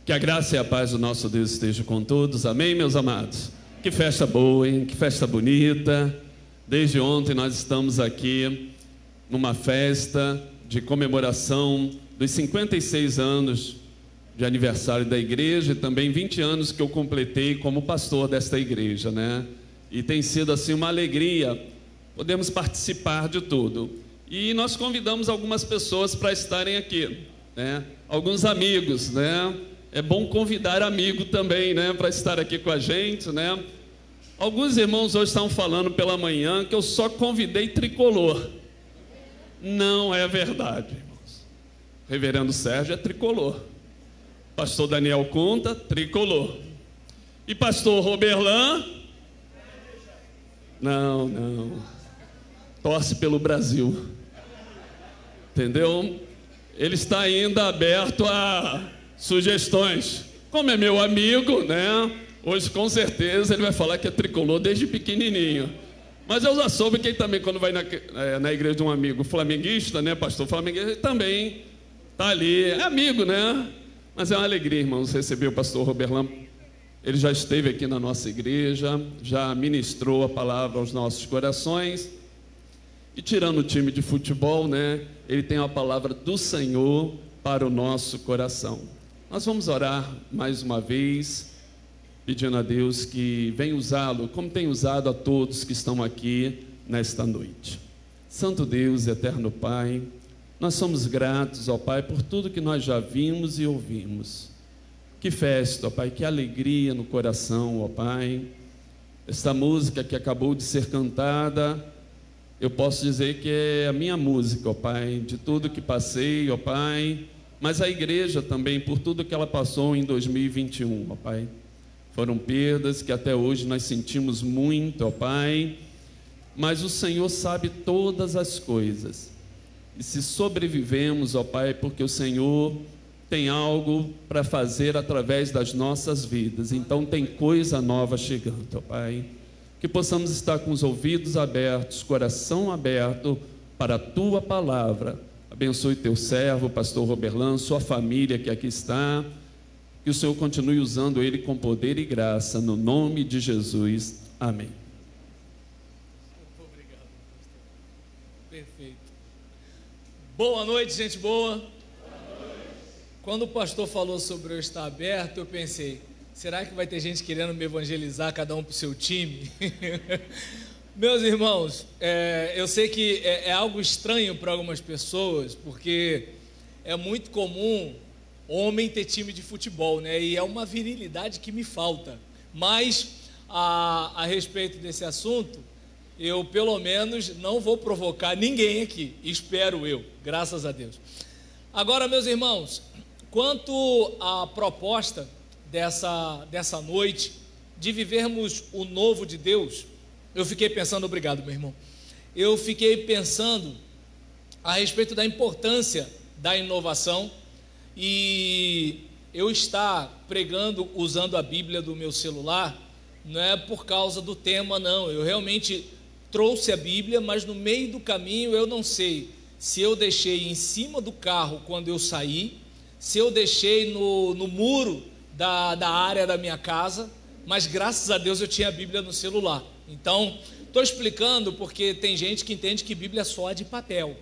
Que a graça e a paz do nosso Deus esteja com todos, amém, meus amados? Que festa boa, hein? Que festa bonita. Desde ontem nós estamos aqui numa festa de comemoração dos 56 anos de aniversário da igreja e também 20 anos que eu completei como pastor desta igreja, né? E tem sido assim uma alegria, podemos participar de tudo. E nós convidamos algumas pessoas para estarem aqui, né? Alguns amigos, né? É bom convidar amigo também, né? Para estar aqui com a gente, né? Alguns irmãos hoje estavam falando pela manhã que eu só convidei tricolor. Não é verdade, irmãos. Reverendo Sérgio é tricolor. Pastor Daniel Conta, tricolor. E pastor Roberlan? Não. Torce pelo Brasil. Entendeu? Ele está ainda aberto a sugestões. Como é meu amigo, né? Hoje com certeza ele vai falar que é tricolor desde pequenininho. Mas eu já soube que ele também, quando vai na igreja de um amigo flamenguista, né? Pastor flamenguista, ele também está ali. É amigo, né? Mas é uma alegria, irmãos, receber o pastor Roberlan. Ele já esteve aqui na nossa igreja, já ministrou a palavra aos nossos corações. E tirando o time de futebol, né? Ele tem a palavra do Senhor para o nosso coração. Nós vamos orar mais uma vez, pedindo a Deus que venha usá-lo, como tem usado a todos que estão aqui nesta noite. Santo Deus, eterno Pai, nós somos gratos, ó Pai, por tudo que nós já vimos e ouvimos. Que festa, ó Pai, que alegria no coração, ó Pai. Esta música que acabou de ser cantada, eu posso dizer que é a minha música, ó Pai, de tudo que passei, ó Pai, mas a igreja também, por tudo que ela passou em 2021, ó Pai. Foram perdas que até hoje nós sentimos muito, ó Pai, mas o Senhor sabe todas as coisas. E se sobrevivemos, ó Pai, porque o Senhor tem algo para fazer através das nossas vidas. Então tem coisa nova chegando, ó Pai. Que possamos estar com os ouvidos abertos, coração aberto para a Tua palavra. Abençoe Teu servo, pastor Roberlan, sua família que aqui está. Que o Senhor continue usando ele com poder e graça, no nome de Jesus. Amém. Obrigado, pastor. Perfeito. Boa noite, gente boa. Boa noite. Quando o pastor falou sobre eu estar aberto, eu pensei, será que vai ter gente querendo me evangelizar, cada um para o seu time? Meus irmãos, eu sei que é algo estranho para algumas pessoas, porque é muito comum homem ter time de futebol, né? E é uma virilidade que me falta. Mas, a respeito desse assunto, eu pelo menos não vou provocar ninguém aqui, espero eu, graças a Deus. Agora, meus irmãos, quanto à proposta dessa noite, de vivermos o novo de Deus, eu fiquei pensando, obrigado meu irmão, eu fiquei pensando a respeito da importância da inovação, e eu estar pregando usando a Bíblia do meu celular, não é por causa do tema não, eu realmente trouxe a Bíblia, mas no meio do caminho eu não sei se eu deixei em cima do carro quando eu saí, se eu deixei no muro da área da minha casa, mas graças a Deus eu tinha a Bíblia no celular. Então, estou explicando porque tem gente que entende que Bíblia é só de papel.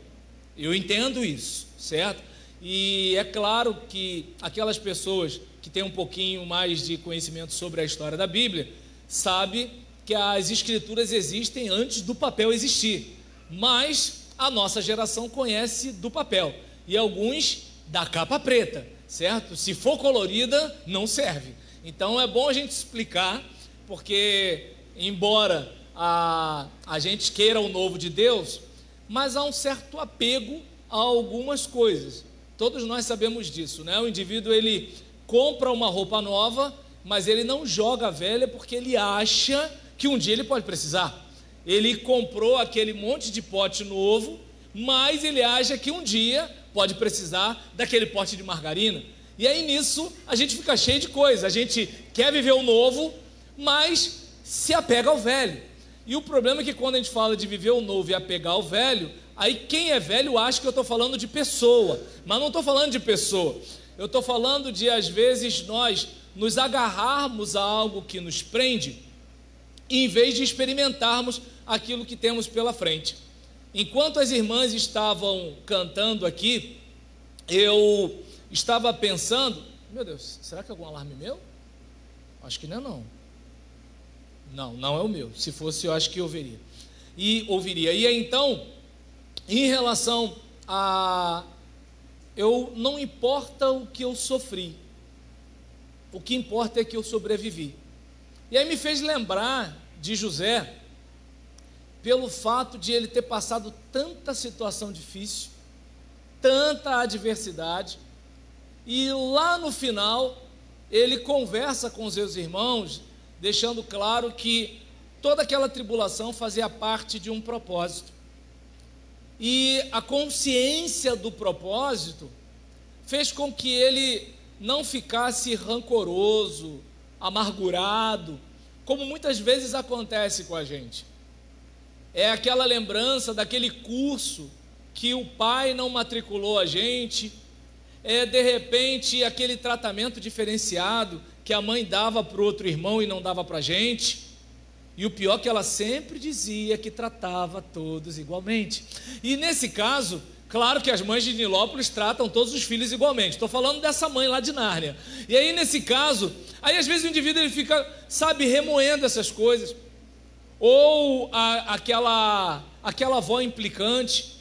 Eu entendo isso, certo? E é claro que aquelas pessoas que têm um pouquinho mais de conhecimento sobre a história da Bíblia, sabe que as escrituras existem antes do papel existir, mas a nossa geração conhece do papel, e alguns da capa preta, certo? Se for colorida, não serve. Então é bom a gente explicar, porque embora a gente queira o novo de Deus, mas há um certo apego a algumas coisas. Todos nós sabemos disso, né? O indivíduo, ele compra uma roupa nova, mas ele não joga a velha porque ele acha que um dia ele pode precisar. Ele comprou aquele monte de pote novo, mas ele acha que um dia pode precisar daquele pote de margarina. E aí nisso a gente fica cheio de coisa, a gente quer viver o novo, mas se apega ao velho. E o problema é que quando a gente fala de viver o novo e apegar ao velho, Aí quem é velho acha que eu estou falando de pessoa, mas não estou falando de pessoa. Eu estou falando de, às vezes, nós nos agarrarmos a algo que nos prende, em vez de experimentarmos aquilo que temos pela frente. Enquanto as irmãs estavam cantando aqui, eu estava pensando, meu Deus, será que é algum alarme meu? Acho que não é não. Não é o meu. Se fosse, eu acho que ouviria. E então, em relação a... não importa o que eu sofri, o que importa é que eu sobrevivi. E aí me fez lembrar de José, pelo fato de ele ter passado tanta situação difícil, tanta adversidade, e lá no final, ele conversa com os seus irmãos, deixando claro que toda aquela tribulação fazia parte de um propósito. E a consciência do propósito fez com que ele não ficasse rancoroso, amargurado, como muitas vezes acontece com a gente. É aquela lembrança daquele curso que o pai não matriculou a gente, é de repente aquele tratamento diferenciado que a mãe dava para o outro irmão e não dava para a gente. E o pior é que ela sempre dizia que tratava todos igualmente. E nesse caso, claro que as mães de Nilópolis tratam todos os filhos igualmente. Estou falando dessa mãe lá de Nárnia. E aí nesse caso, aí às vezes o indivíduo ele fica, remoendo essas coisas. Ou aquela avó implicante.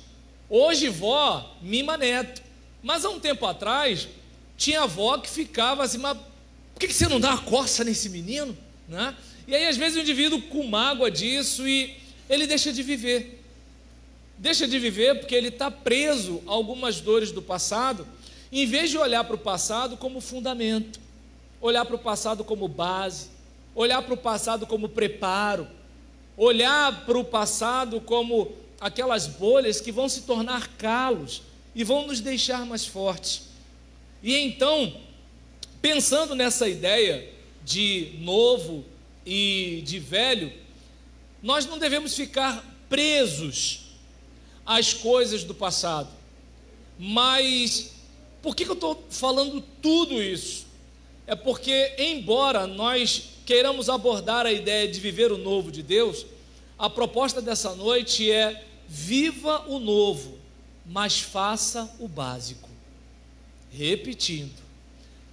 Hoje vó mima neto. Mas há um tempo atrás, tinha avó que ficava assim, mas por que você não dá uma coça nesse menino? Né? E aí às vezes o indivíduo com mágoa disso e ele deixa de viver. Deixa de viver porque ele está preso a algumas dores do passado, em vez de olhar para o passado como fundamento, olhar para o passado como base, olhar para o passado como preparo, olhar para o passado como aquelas bolhas que vão se tornar calos e vão nos deixar mais fortes. E então, pensando nessa ideia de novo e de velho, nós não devemos ficar presos às coisas do passado. Mas por que eu estou falando tudo isso? É porque, embora nós queiramos abordar a ideia de viver o novo de Deus, a proposta dessa noite é: viva o novo, mas faça o básico. Repetindo,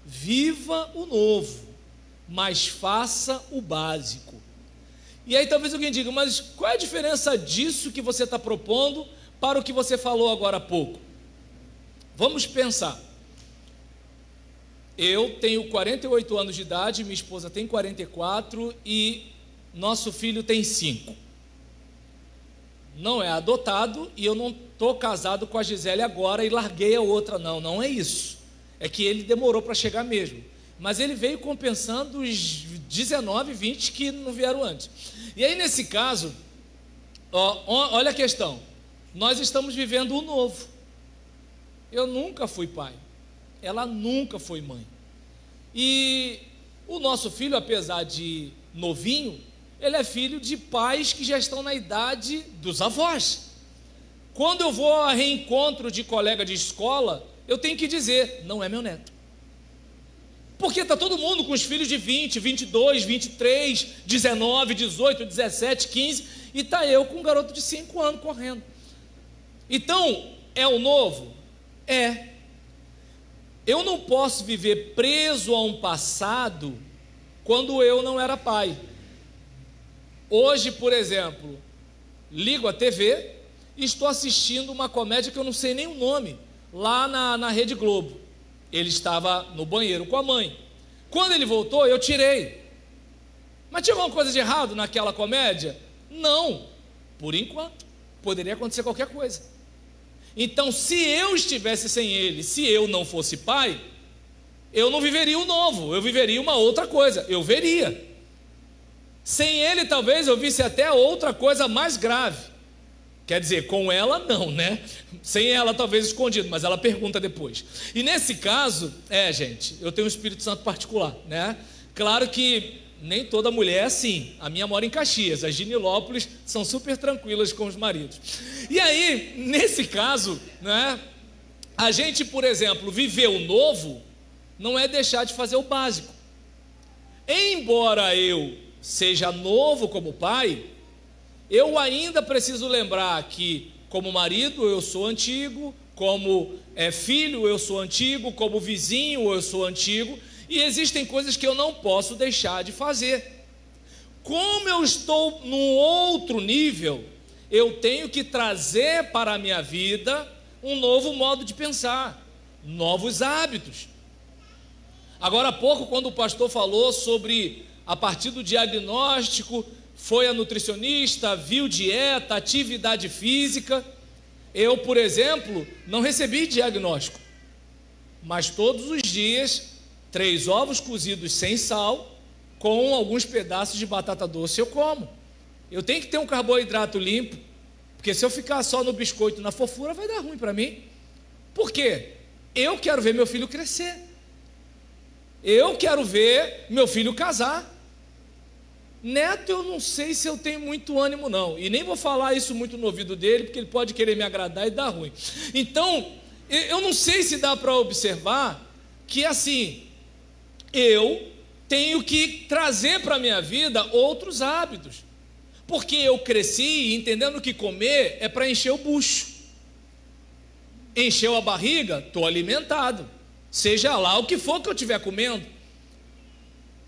viva o novo, mas faça o básico. E aí talvez alguém diga, mas qual é a diferença disso que você está propondo para o que você falou agora há pouco? Vamos pensar. Eu tenho 48 anos de idade, minha esposa tem 44 e nosso filho tem 5. Não é adotado e eu não estou casado com a Gisele agora e larguei a outra, não é isso. É que ele demorou para chegar mesmo. Mas ele veio compensando os 19, 20 que não vieram antes. E aí nesse caso, olha a questão. Nós estamos vivendo o novo. Eu nunca fui pai. Ela nunca foi mãe. E o nosso filho, apesar de novinho, ele é filho de pais que já estão na idade dos avós. Quando eu vou a reencontro de colega de escola, eu tenho que dizer, não é meu neto. Porque está todo mundo com os filhos de 20, 22, 23, 19, 18, 17, 15, e está eu com um garoto de 5 anos correndo. Então, é o novo? É. Eu não posso viver preso a um passado quando eu não era pai. Hoje, por exemplo, ligo a TV e estou assistindo uma comédia que eu não sei nem o nome, lá na Rede Globo. Ele estava no banheiro com a mãe. Quando ele voltou, eu tirei. Mas tinha alguma coisa de errado naquela comédia? Não, por enquanto. Poderia acontecer qualquer coisa. Então, se eu estivesse sem ele, se eu não fosse pai, eu não viveria o novo, eu viveria uma outra coisa, eu veria. Sem ele, talvez eu visse até outra coisa mais grave. Quer dizer, com ela não, né? Sem ela talvez escondido, mas ela pergunta depois. E nesse caso, gente, eu tenho um Espírito Santo particular, né? Claro que nem toda mulher é assim. A minha mora em Caxias, as de Nilópolis são super tranquilas com os maridos. E aí, nesse caso, né, a gente, por exemplo, viver o novo não é deixar de fazer o básico. Embora eu seja novo como pai, eu ainda preciso lembrar que, como marido, eu sou antigo, como filho, eu sou antigo, como vizinho, eu sou antigo, e existem coisas que eu não posso deixar de fazer. Como eu estou num outro nível, eu tenho que trazer para a minha vida um novo modo de pensar, novos hábitos. Agora há pouco, quando o pastor falou sobre, a partir do diagnóstico, foi a nutricionista, viu dieta, atividade física. Eu, por exemplo, não recebi diagnóstico, mas todos os dias, 3 ovos cozidos sem sal, com alguns pedaços de batata doce eu como. Eu tenho que ter um carboidrato limpo, porque se eu ficar só no biscoito, na fofura, vai dar ruim para mim. Por quê? Eu quero ver meu filho crescer. Eu quero ver meu filho casar. Neto, eu não sei se eu tenho muito ânimo não, e nem vou falar isso muito no ouvido dele, porque ele pode querer me agradar e dar ruim. Então, eu não sei se dá para observar que assim, eu tenho que trazer para a minha vida outros hábitos, porque eu cresci entendendo que comer é para encher o bucho. Encheu a barriga, estou alimentado, seja lá o que for que eu estiver comendo.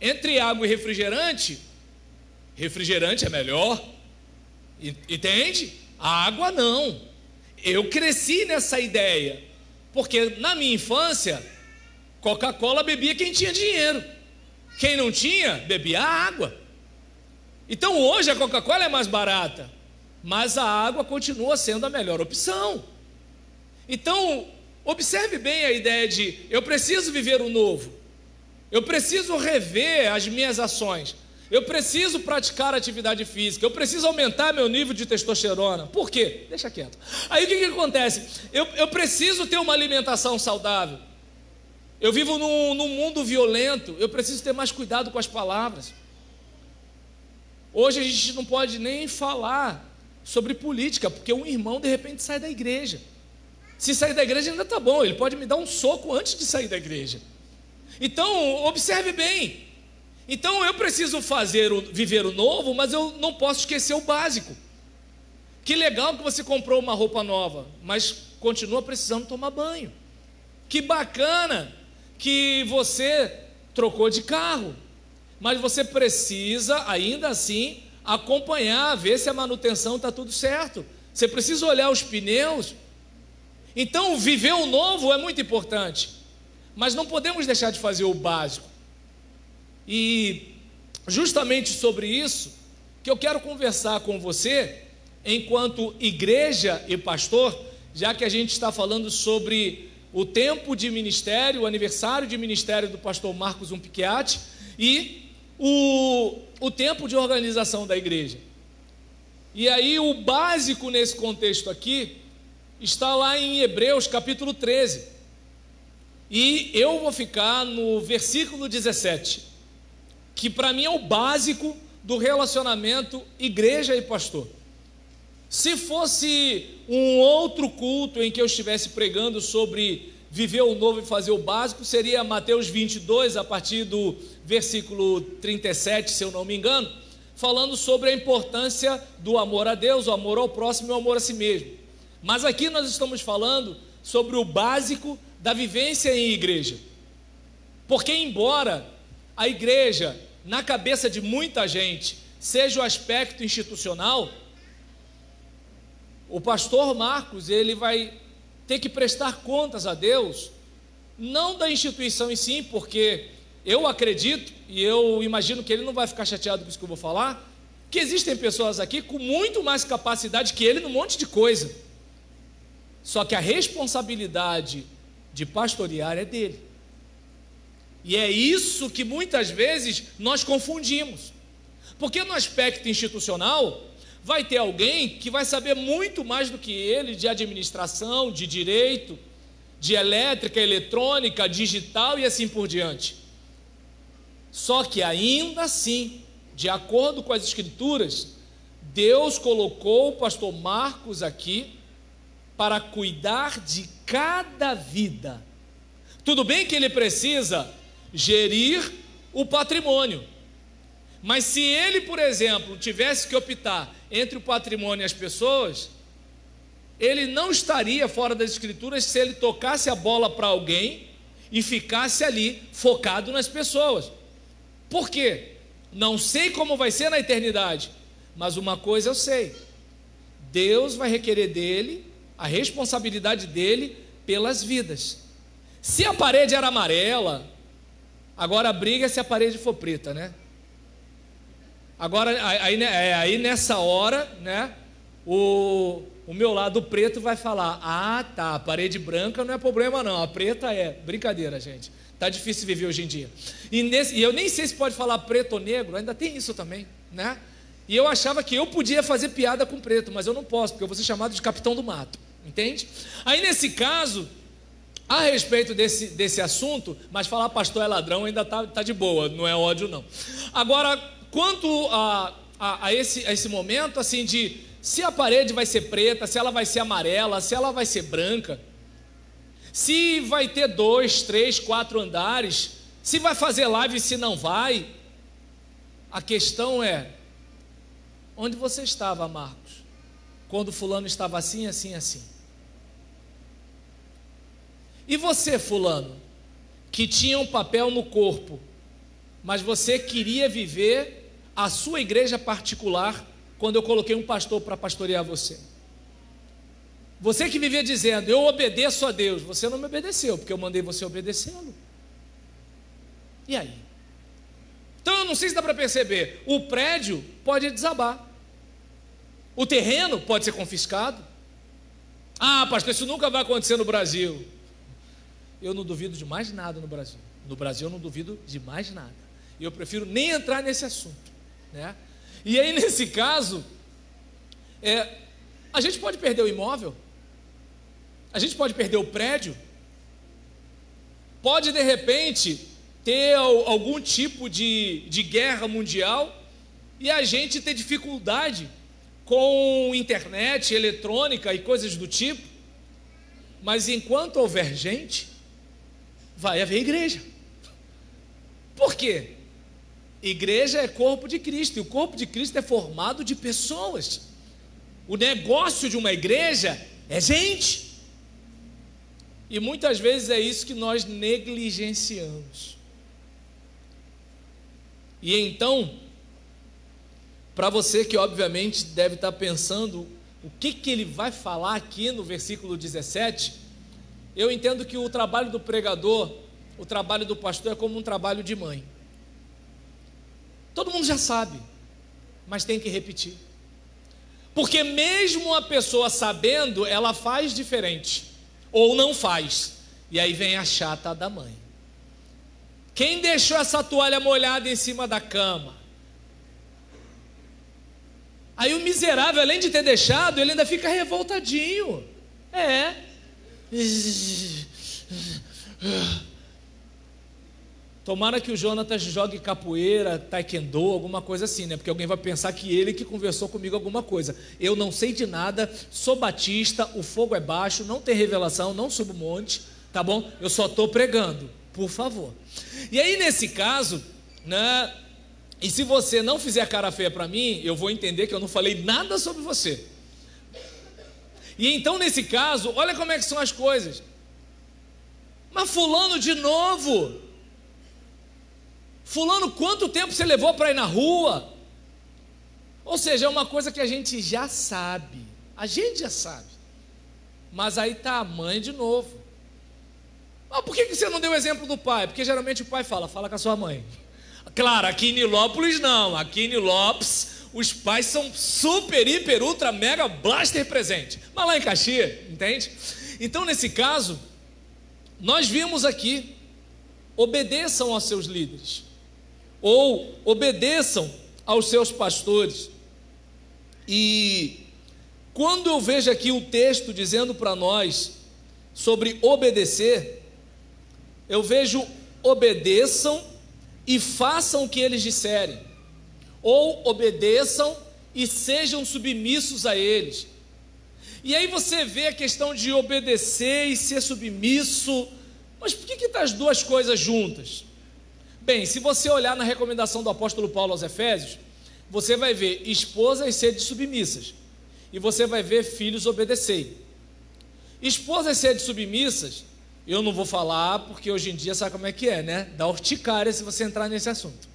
Entre água e refrigerante é melhor, entende? A água não. Eu cresci nessa ideia, porque na minha infância, Coca-Cola bebia quem tinha dinheiro, quem não tinha, bebia água. Então hoje a Coca-Cola é mais barata, mas a água continua sendo a melhor opção. Então, observe bem a ideia de, eu preciso viver o novo, eu preciso rever as minhas ações, eu preciso praticar atividade física, eu preciso aumentar meu nível de testosterona. Por quê? Deixa quieto. Aí o que acontece? Eu preciso ter uma alimentação saudável. Eu vivo num mundo violento, eu preciso ter mais cuidado com as palavras. Hoje a gente não pode nem falar sobre política, porque um irmão de repente sai da igreja. Se sair da igreja ainda está bom, ele pode me dar um soco antes de sair da igreja. Então, observe bem. Então eu preciso viver o novo, mas eu não posso esquecer o básico. Que legal que você comprou uma roupa nova, mas continua precisando tomar banho. Que bacana que você trocou de carro, mas você precisa ainda assim acompanhar, ver se a manutenção está tudo certo. Você precisa olhar os pneus. Então viver o novo é muito importante, mas não podemos deixar de fazer o básico. E justamente sobre isso que eu quero conversar com você, enquanto igreja e pastor, já que a gente está falando sobre o tempo de ministério, o aniversário de ministério do pastor Marcos Umpiquiati e o tempo de organização da igreja. E aí o básico nesse contexto aqui está lá em Hebreus capítulo 13, e eu vou ficar no versículo 17, que para mim é o básico do relacionamento igreja e pastor. Se fosse um outro culto em que eu estivesse pregando sobre viver o novo e fazer o básico, seria Mateus 22, a partir do versículo 37, se eu não me engano, falando sobre a importância do amor a Deus, o amor ao próximo e o amor a si mesmo. Mas aqui nós estamos falando sobre o básico da vivência em igreja. Porque embora a igreja, na cabeça de muita gente, seja o aspecto institucional, o pastor Marcos, ele vai ter que prestar contas a Deus, não da instituição em si, porque eu acredito, e eu imagino que ele não vai ficar chateado com isso que eu vou falar, que existem pessoas aqui com muito mais capacidade que ele num monte de coisa, só que a responsabilidade de pastorear é dele. E é isso que muitas vezes nós confundimos, porque no aspecto institucional vai ter alguém que vai saber muito mais do que ele de administração, de direito, de elétrica, eletrônica, digital e assim por diante. Só que ainda assim, de acordo com as Escrituras, Deus colocou o pastor Marcos aqui para cuidar de cada vida. Tudo bem que ele precisa gerir o patrimônio, mas se ele, por exemplo, tivesse que optar entre o patrimônio e as pessoas, ele não estaria fora das Escrituras se ele tocasse a bola para alguém e ficasse ali focado nas pessoas. Por quê? Não sei como vai ser na eternidade, mas uma coisa eu sei: Deus vai requerer dele a responsabilidade dele pelas vidas. Se a parede era amarela, agora a briga é se a parede for preta, né? Agora, aí nessa hora, né, o meu lado preto vai falar: ah, tá, a parede branca não é problema não, a preta é. Brincadeira, gente, tá difícil viver hoje em dia. E eu nem sei se pode falar preto ou negro, ainda tem isso também, né? E eu achava que eu podia fazer piada com preto, mas eu não posso, porque eu vou ser chamado de capitão do mato, entende? Aí nesse caso, a respeito desse assunto, mas falar pastor é ladrão ainda tá de boa, não é ódio não. Agora, quanto a esse momento, assim, de se a parede vai ser preta, se ela vai ser amarela, se ela vai ser branca, se vai ter 2, 3, 4 andares, se vai fazer live, se não vai, a questão é: onde você estava, Marcos, quando fulano estava assim, assim, assim? E você, fulano, que tinha um papel no corpo, mas você queria viver a sua igreja particular quando eu coloquei um pastor para pastorear você? Você que vivia dizendo: eu obedeço a Deus, você não me obedeceu, porque eu mandei você obedecê-lo. E aí? Então eu não sei se dá para perceber, o prédio pode desabar, o terreno pode ser confiscado. Ah, pastor, isso nunca vai acontecer no Brasil. Eu não duvido de mais nada no Brasil. No Brasil eu não duvido de mais nada. E eu prefiro nem entrar nesse assunto, né? E aí nesse caso, a gente pode perder o imóvel, a gente pode perder o prédio, pode de repente ter algum tipo de guerra mundial e a gente ter dificuldade com internet, eletrônica e coisas do tipo, mas enquanto houver gente, vai haver igreja. Por quê? Igreja é corpo de Cristo, e o corpo de Cristo é formado de pessoas. O negócio de uma igreja é gente, e muitas vezes é isso que nós negligenciamos. E então, para você que obviamente deve estar pensando o que ele vai falar aqui no versículo 17, eu entendo que o trabalho do pregador, o trabalho do pastor é como um trabalho de mãe. Todo mundo já sabe, mas tem que repetir, porque mesmo a pessoa sabendo, ela faz diferente, ou não faz, e aí vem a chata da mãe. Quem deixou essa toalha molhada em cima da cama? Aí o miserável, além de ter deixado, ele ainda fica revoltadinho. Tomara que o Jonatas jogue capoeira, taekwondo, alguma coisa assim, né? Porque alguém vai pensar que ele que conversou comigo alguma coisa. Eu não sei de nada, sou batista, o fogo é baixo, não tem revelação, não subo monte, tá bom? Eu só estou pregando, por favor. E aí nesse caso, né? E se você não fizer cara feia para mim, eu vou entender que eu não falei nada sobre você. E então nesse caso, olha como é que são as coisas. Mas fulano de novo... Fulano, quanto tempo você levou para ir na rua? Ou seja, é uma coisa que a gente já sabe. A gente já sabe. Mas aí está a mãe de novo. Ah, por que você não deu o exemplo do pai? Porque geralmente o pai fala com a sua mãe. Claro, aqui em Nilópolis não. Aqui em Nilópolis os pais são super, hiper, ultra, mega, blaster presente. Mas lá em Caxias, entende? Então nesse caso, nós vimos aqui: obedeçam aos seus líderes, ou obedeçam aos seus pastores. E quando eu vejo aqui o texto dizendo para nós sobre obedecer, eu vejo obedeçam e façam o que eles disserem, ou obedeçam e sejam submissos a eles. E aí você vê a questão de obedecer e ser submisso, mas por que está as duas coisas juntas? Bem, se você olhar na recomendação do apóstolo Paulo aos Efésios, você vai ver esposas sede submissas, e você vai ver filhos obedecerem. Esposas sede submissas, eu não vou falar, porque hoje em dia sabe como é que é, né? Dá urticária se você entrar nesse assunto.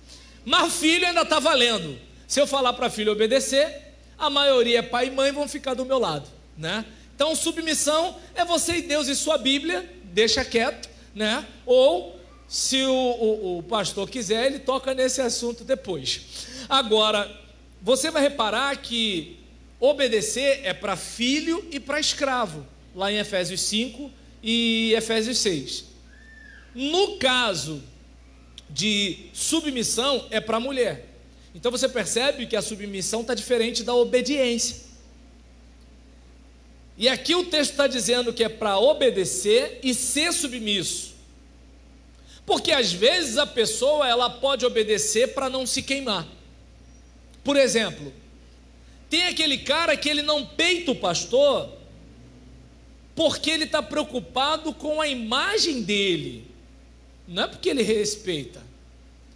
Mas filho ainda está valendo. Se eu falar para filho obedecer, a maioria, pai e mãe, vão ficar do meu lado, né? Então, submissão é você e Deus e sua Bíblia, deixa quieto, né? Ou, se o pastor quiser, ele toca nesse assunto depois. Agora, você vai reparar que obedecer é para filho e para escravo, lá em Efésios 5 e Efésios 6. No caso de submissão, é para a mulher. Então você percebe que a submissão está diferente da obediência. E aqui o texto está dizendo que é para obedecer e ser submisso. Porque às vezes a pessoa ela pode obedecer para não se queimar. Por exemplo, tem aquele cara que ele não peita o pastor porque ele está preocupado com a imagem dele. Não é porque ele respeita,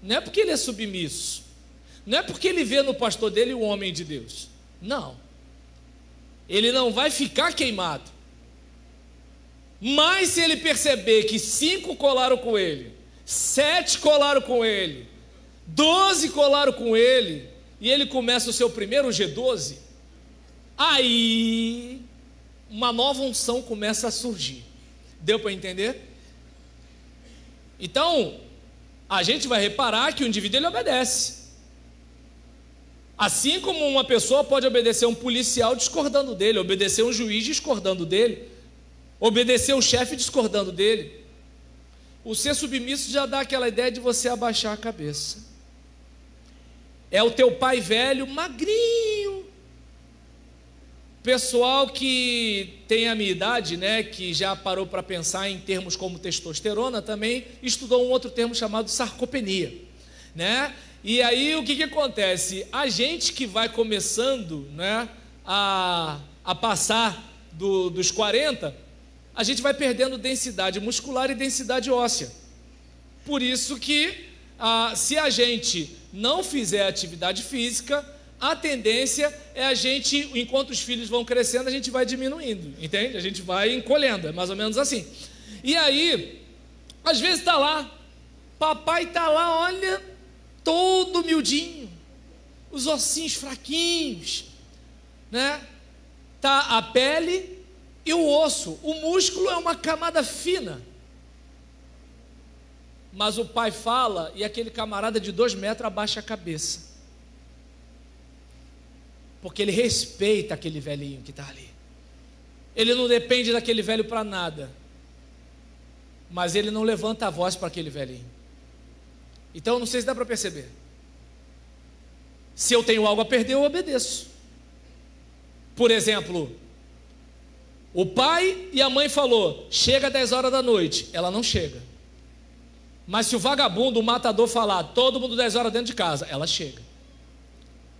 não é porque ele é submisso, não é porque ele vê no pastor dele o homem de Deus. Não, ele não vai ficar queimado. Mas se ele perceber que 5 colaram com ele, 7 colaram com ele, 12 colaram com ele, e ele começa o seu primeiro G12, aí uma nova unção começa a surgir. Deu para entender? Então, a gente vai reparar que o indivíduo ele obedece. Assim como uma pessoa pode obedecer um policial discordando dele, obedecer um juiz discordando dele, obedecer o chefe discordando dele. O ser submisso já dá aquela ideia de você abaixar a cabeça. É o teu pai velho, magrinho. Pessoal que tem a minha idade, né, que já parou para pensar em termos como testosterona, também estudou um outro termo chamado sarcopenia, né? E aí o que acontece? A gente que vai começando, né, a passar dos 40, a gente vai perdendo densidade muscular e densidade óssea. Por isso que se a gente não fizer atividade física, a tendência é a gente, enquanto os filhos vão crescendo, a gente vai diminuindo, entende? A gente vai encolhendo, é mais ou menos assim. E aí, às vezes está lá, papai está lá, olha, todo miudinho, os ossinhos fraquinhos, né? Tá a pele e o osso, o músculo é uma camada fina. Mas o pai fala e aquele camarada de 2 metros abaixa a cabeça. Porque ele respeita aquele velhinho que está ali. Ele não depende daquele velho para nada. Mas ele não levanta a voz para aquele velhinho. Então, não sei se dá para perceber. Se eu tenho algo a perder, eu obedeço. Por exemplo, o pai e a mãe falou, chega às 10 horas da noite. Ela não chega. Mas se o vagabundo, o matador falar, todo mundo 10 horas dentro de casa, ela chega.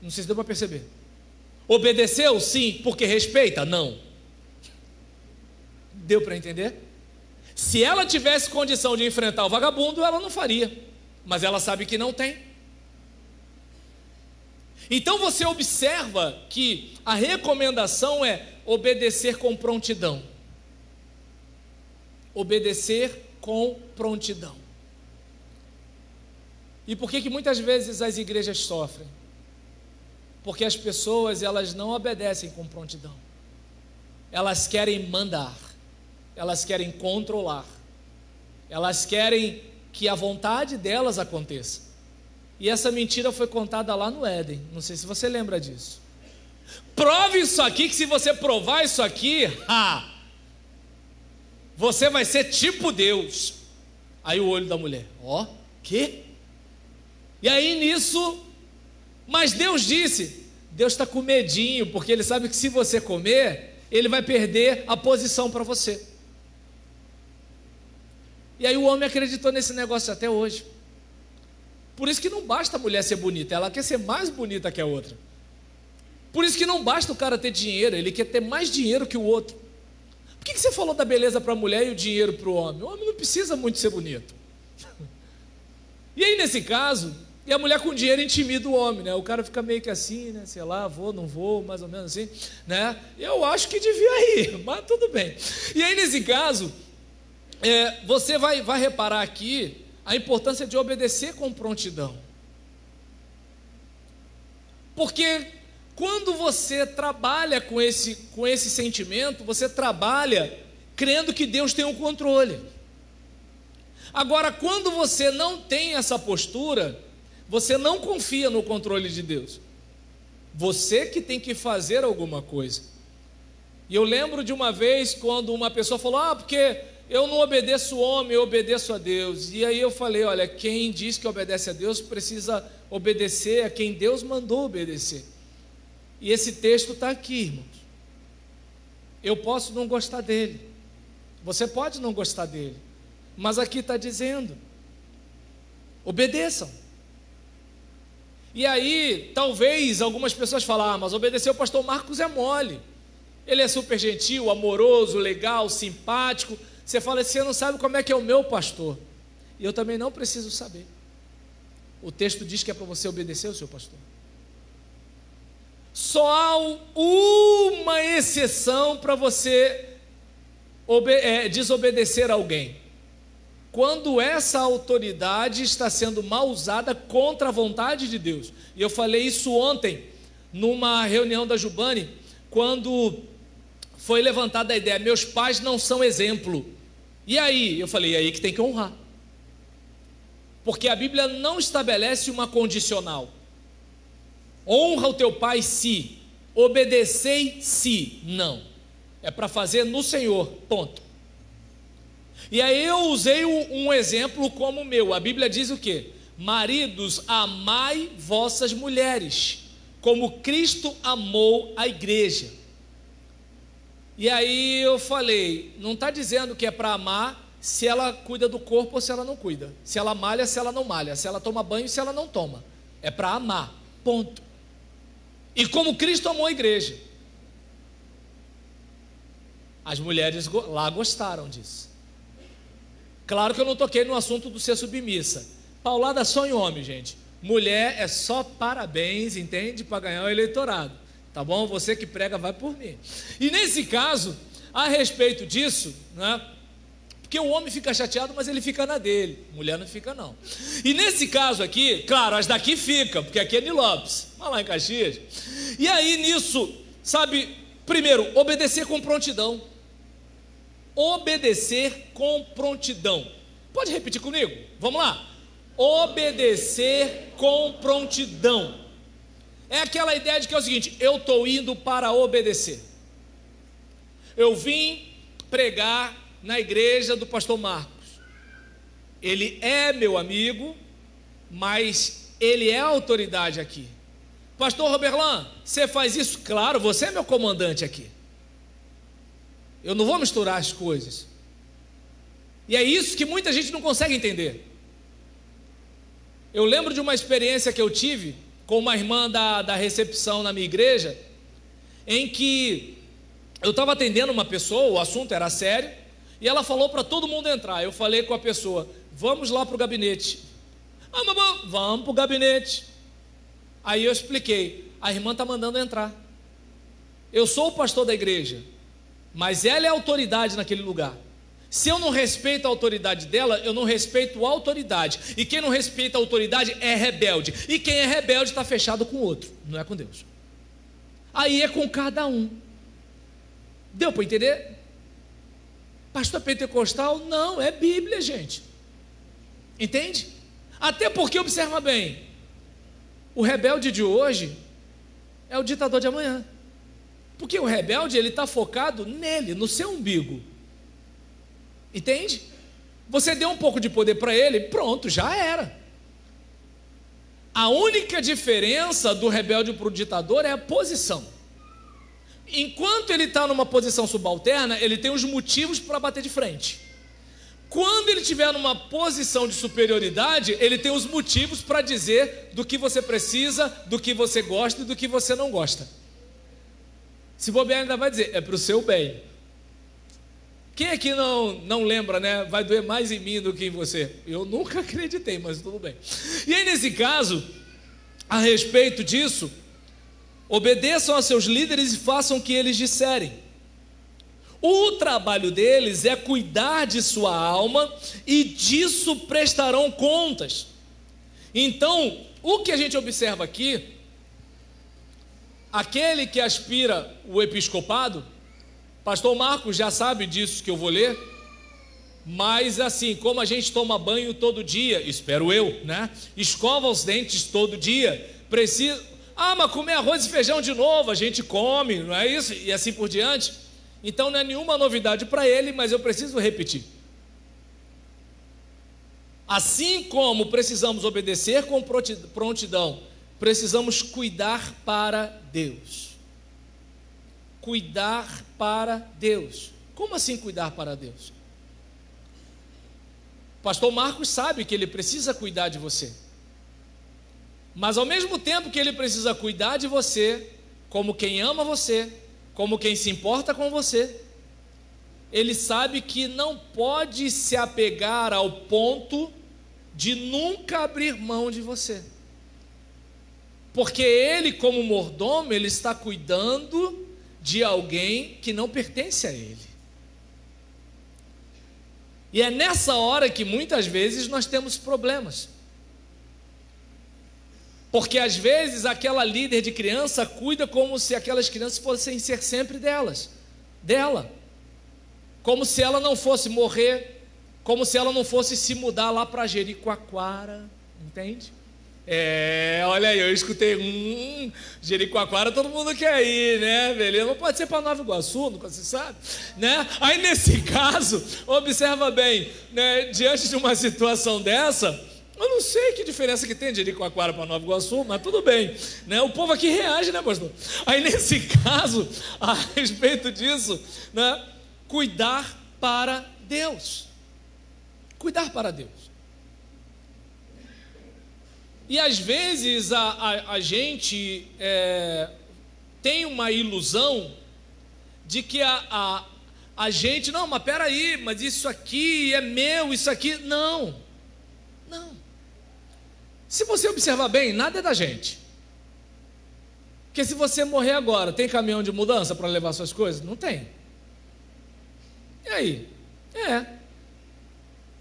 Não sei se deu para perceber. Obedeceu? Sim. Porque respeita? Não. Deu para entender? Se ela tivesse condição de enfrentar o vagabundo, ela não faria. Mas ela sabe que não tem. Então você observa que a recomendação é obedecer com prontidão. Obedecer com prontidão. E por que muitas vezes as igrejas sofrem? Porque as pessoas, elas não obedecem com prontidão. Elas querem mandar. Elas querem controlar. Elas querem que a vontade delas aconteça. E essa mentira foi contada lá no Éden. Não sei se você lembra disso. Prove isso aqui, que se você provar isso aqui, você vai ser tipo Deus. Aí o olho da mulher, quê? E aí nisso, mas Deus disse, Deus está com medinho, porque Ele sabe que se você comer, Ele vai perder a posição para você. E aí o homem acreditou nesse negócio até hoje. Por isso que não basta a mulher ser bonita, ela quer ser mais bonita que a outra. Por isso que não basta o cara ter dinheiro, ele quer ter mais dinheiro que o outro. Por que você falou da beleza para a mulher e o dinheiro para o homem? O homem não precisa muito ser bonito. E aí, nesse caso, e a mulher com dinheiro intimida o homem, né? O cara fica meio que assim, né? Sei lá, vou, não vou, mais ou menos assim, né? Eu acho que devia ir, mas tudo bem. E aí, nesse caso, você vai reparar aqui a importância de obedecer com prontidão. Porque quando você trabalha com esse sentimento, você trabalha crendo que Deus tem o controle. Agora, quando você não tem essa postura, você não confia no controle de Deus. Você que tem que fazer alguma coisa. E eu lembro de uma vez quando uma pessoa falou: porque eu não obedeço o homem, eu obedeço a Deus. E aí eu falei: olha, quem diz que obedece a Deus precisa obedecer a quem Deus mandou obedecer. E esse texto está aqui, irmãos. Eu posso não gostar dele, você pode não gostar dele, mas aqui está dizendo: obedeçam. E aí, talvez algumas pessoas falem: mas obedecer o pastor Marcos é mole, ele é super gentil, amoroso, legal, simpático. Você fala assim: você não sabe como é que é o meu pastor. E eu também não preciso saber. O texto diz que é para você obedecer o seu pastor. Só há uma exceção para você desobedecer a alguém: quando essa autoridade está sendo mal usada contra a vontade de Deus. E eu falei isso ontem, numa reunião da Jubane, quando foi levantada a ideia: meus pais não são exemplo. E aí? Eu falei: aí que tem que honrar. Porque a Bíblia não estabelece uma condicional. Honra o teu pai se, obedecei se. Não, é para fazer no Senhor, ponto. E aí eu usei um exemplo como o meu. A Bíblia diz o quê? Maridos, amai vossas mulheres, como Cristo amou a igreja. E aí eu falei: não está dizendo que é para amar se ela cuida do corpo ou se ela não cuida, se ela malha, se ela não malha, se ela toma banho, se ela não toma. É para amar, ponto. E como Cristo amou a igreja. As mulheres lá gostaram disso. Claro que eu não toquei no assunto do ser submissa. Paulada só em homem, gente. Mulher é só parabéns, entende? Para ganhar o eleitorado. Tá bom? Você que prega vai por mim. E nesse caso, a respeito disso, né? Porque o homem fica chateado, mas ele fica na dele. Mulher não fica, não. E nesse caso aqui, claro, as daqui ficam, porque aqui é Nilópolis, mas lá em Caxias. E aí nisso, sabe, primeiro, obedecer com prontidão. Obedecer com prontidão. Pode repetir comigo? Vamos lá. Obedecer com prontidão. É aquela ideia de que é o seguinte: eu estou indo para obedecer. Eu vim pregar na igreja do pastor Marcos. Ele é meu amigo, mas ele é a autoridade aqui. Pastor Roberlan, você faz isso? Claro, você é meu comandante aqui. Eu não vou misturar as coisas. E é isso que muita gente não consegue entender. Eu lembro de uma experiência que eu tive com uma irmã da recepção na minha igreja, em que eu estava atendendo uma pessoa, o assunto era sério, e ela falou para todo mundo entrar. Eu falei com a pessoa: vamos lá para o gabinete. Ah, mamãe, vamos para o gabinete. Aí eu expliquei: a irmã está mandando entrar. Eu sou o pastor da igreja, mas ela é autoridade naquele lugar. Se eu não respeito a autoridade dela, eu não respeito a autoridade. E quem não respeita a autoridade é rebelde. E quem é rebelde está fechado com o outro, não é com Deus. Aí é com cada um. Deu para entender? Pastor pentecostal? Não, é Bíblia, gente. Entende? Até porque, observa bem, o rebelde de hoje é o ditador de amanhã. Porque o rebelde, ele está focado nele, no seu umbigo. Entende? Você deu um pouco de poder para ele, pronto, já era. A única diferença do rebelde para o ditador é a posição. Enquanto ele está numa posição subalterna, ele tem os motivos para bater de frente. Quando ele estiver numa posição de superioridade, ele tem os motivos para dizer do que você precisa, do que você gosta e do que você não gosta. Se bobear, ainda vai dizer, é para o seu bem. Quem aqui não lembra, né? Vai doer mais em mim do que em você. Eu nunca acreditei, mas tudo bem. E aí, nesse caso, a respeito disso, obedeçam a seus líderes e façam o que eles disserem. O trabalho deles é cuidar de sua alma e disso prestarão contas. Então, o que a gente observa aqui, aquele que aspira o episcopado, pastor Marcos já sabe disso que eu vou ler, mas assim, como a gente toma banho todo dia, espero eu, né? Escova os dentes todo dia, precisa... mas comer arroz e feijão de novo, a gente come, não é isso? E assim por diante. Então não é nenhuma novidade para ele, mas eu preciso repetir. Assim como precisamos obedecer com prontidão, precisamos cuidar para Deus. Cuidar para Deus. Como assim cuidar para Deus? O pastor Marcos sabe que ele precisa cuidar de você. Mas ao mesmo tempo que ele precisa cuidar de você, como quem ama você, como quem se importa com você, ele sabe que não pode se apegar ao ponto de nunca abrir mão de você. Porque ele, como mordomo, ele está cuidando de alguém que não pertence a ele. E é nessa hora que muitas vezes nós temos problemas. Porque às vezes aquela líder de criança cuida como se aquelas crianças fossem ser sempre dela. Como se ela não fosse morrer, como se ela não fosse se mudar lá para Jericoacoara, entende? Olha aí, eu escutei, Jericoacoara todo mundo quer ir, né, beleza? Não pode ser para Nova Iguaçu, nunca se sabe, né? Aí nesse caso, observa bem, né, diante de uma situação dessa, eu não sei que diferença que tem de Jericoacoara para Nova Iguaçu, mas tudo bem, né? O povo aqui reage, né, pastor? Aí nesse caso, a respeito disso, né, cuidar para Deus. Cuidar para Deus. E às vezes a gente tem uma ilusão de que a gente, não, mas peraí, mas isso aqui é meu, isso aqui, não. Se você observar bem, nada é da gente. Porque se você morrer agora, tem caminhão de mudança para levar suas coisas? Não tem. E aí?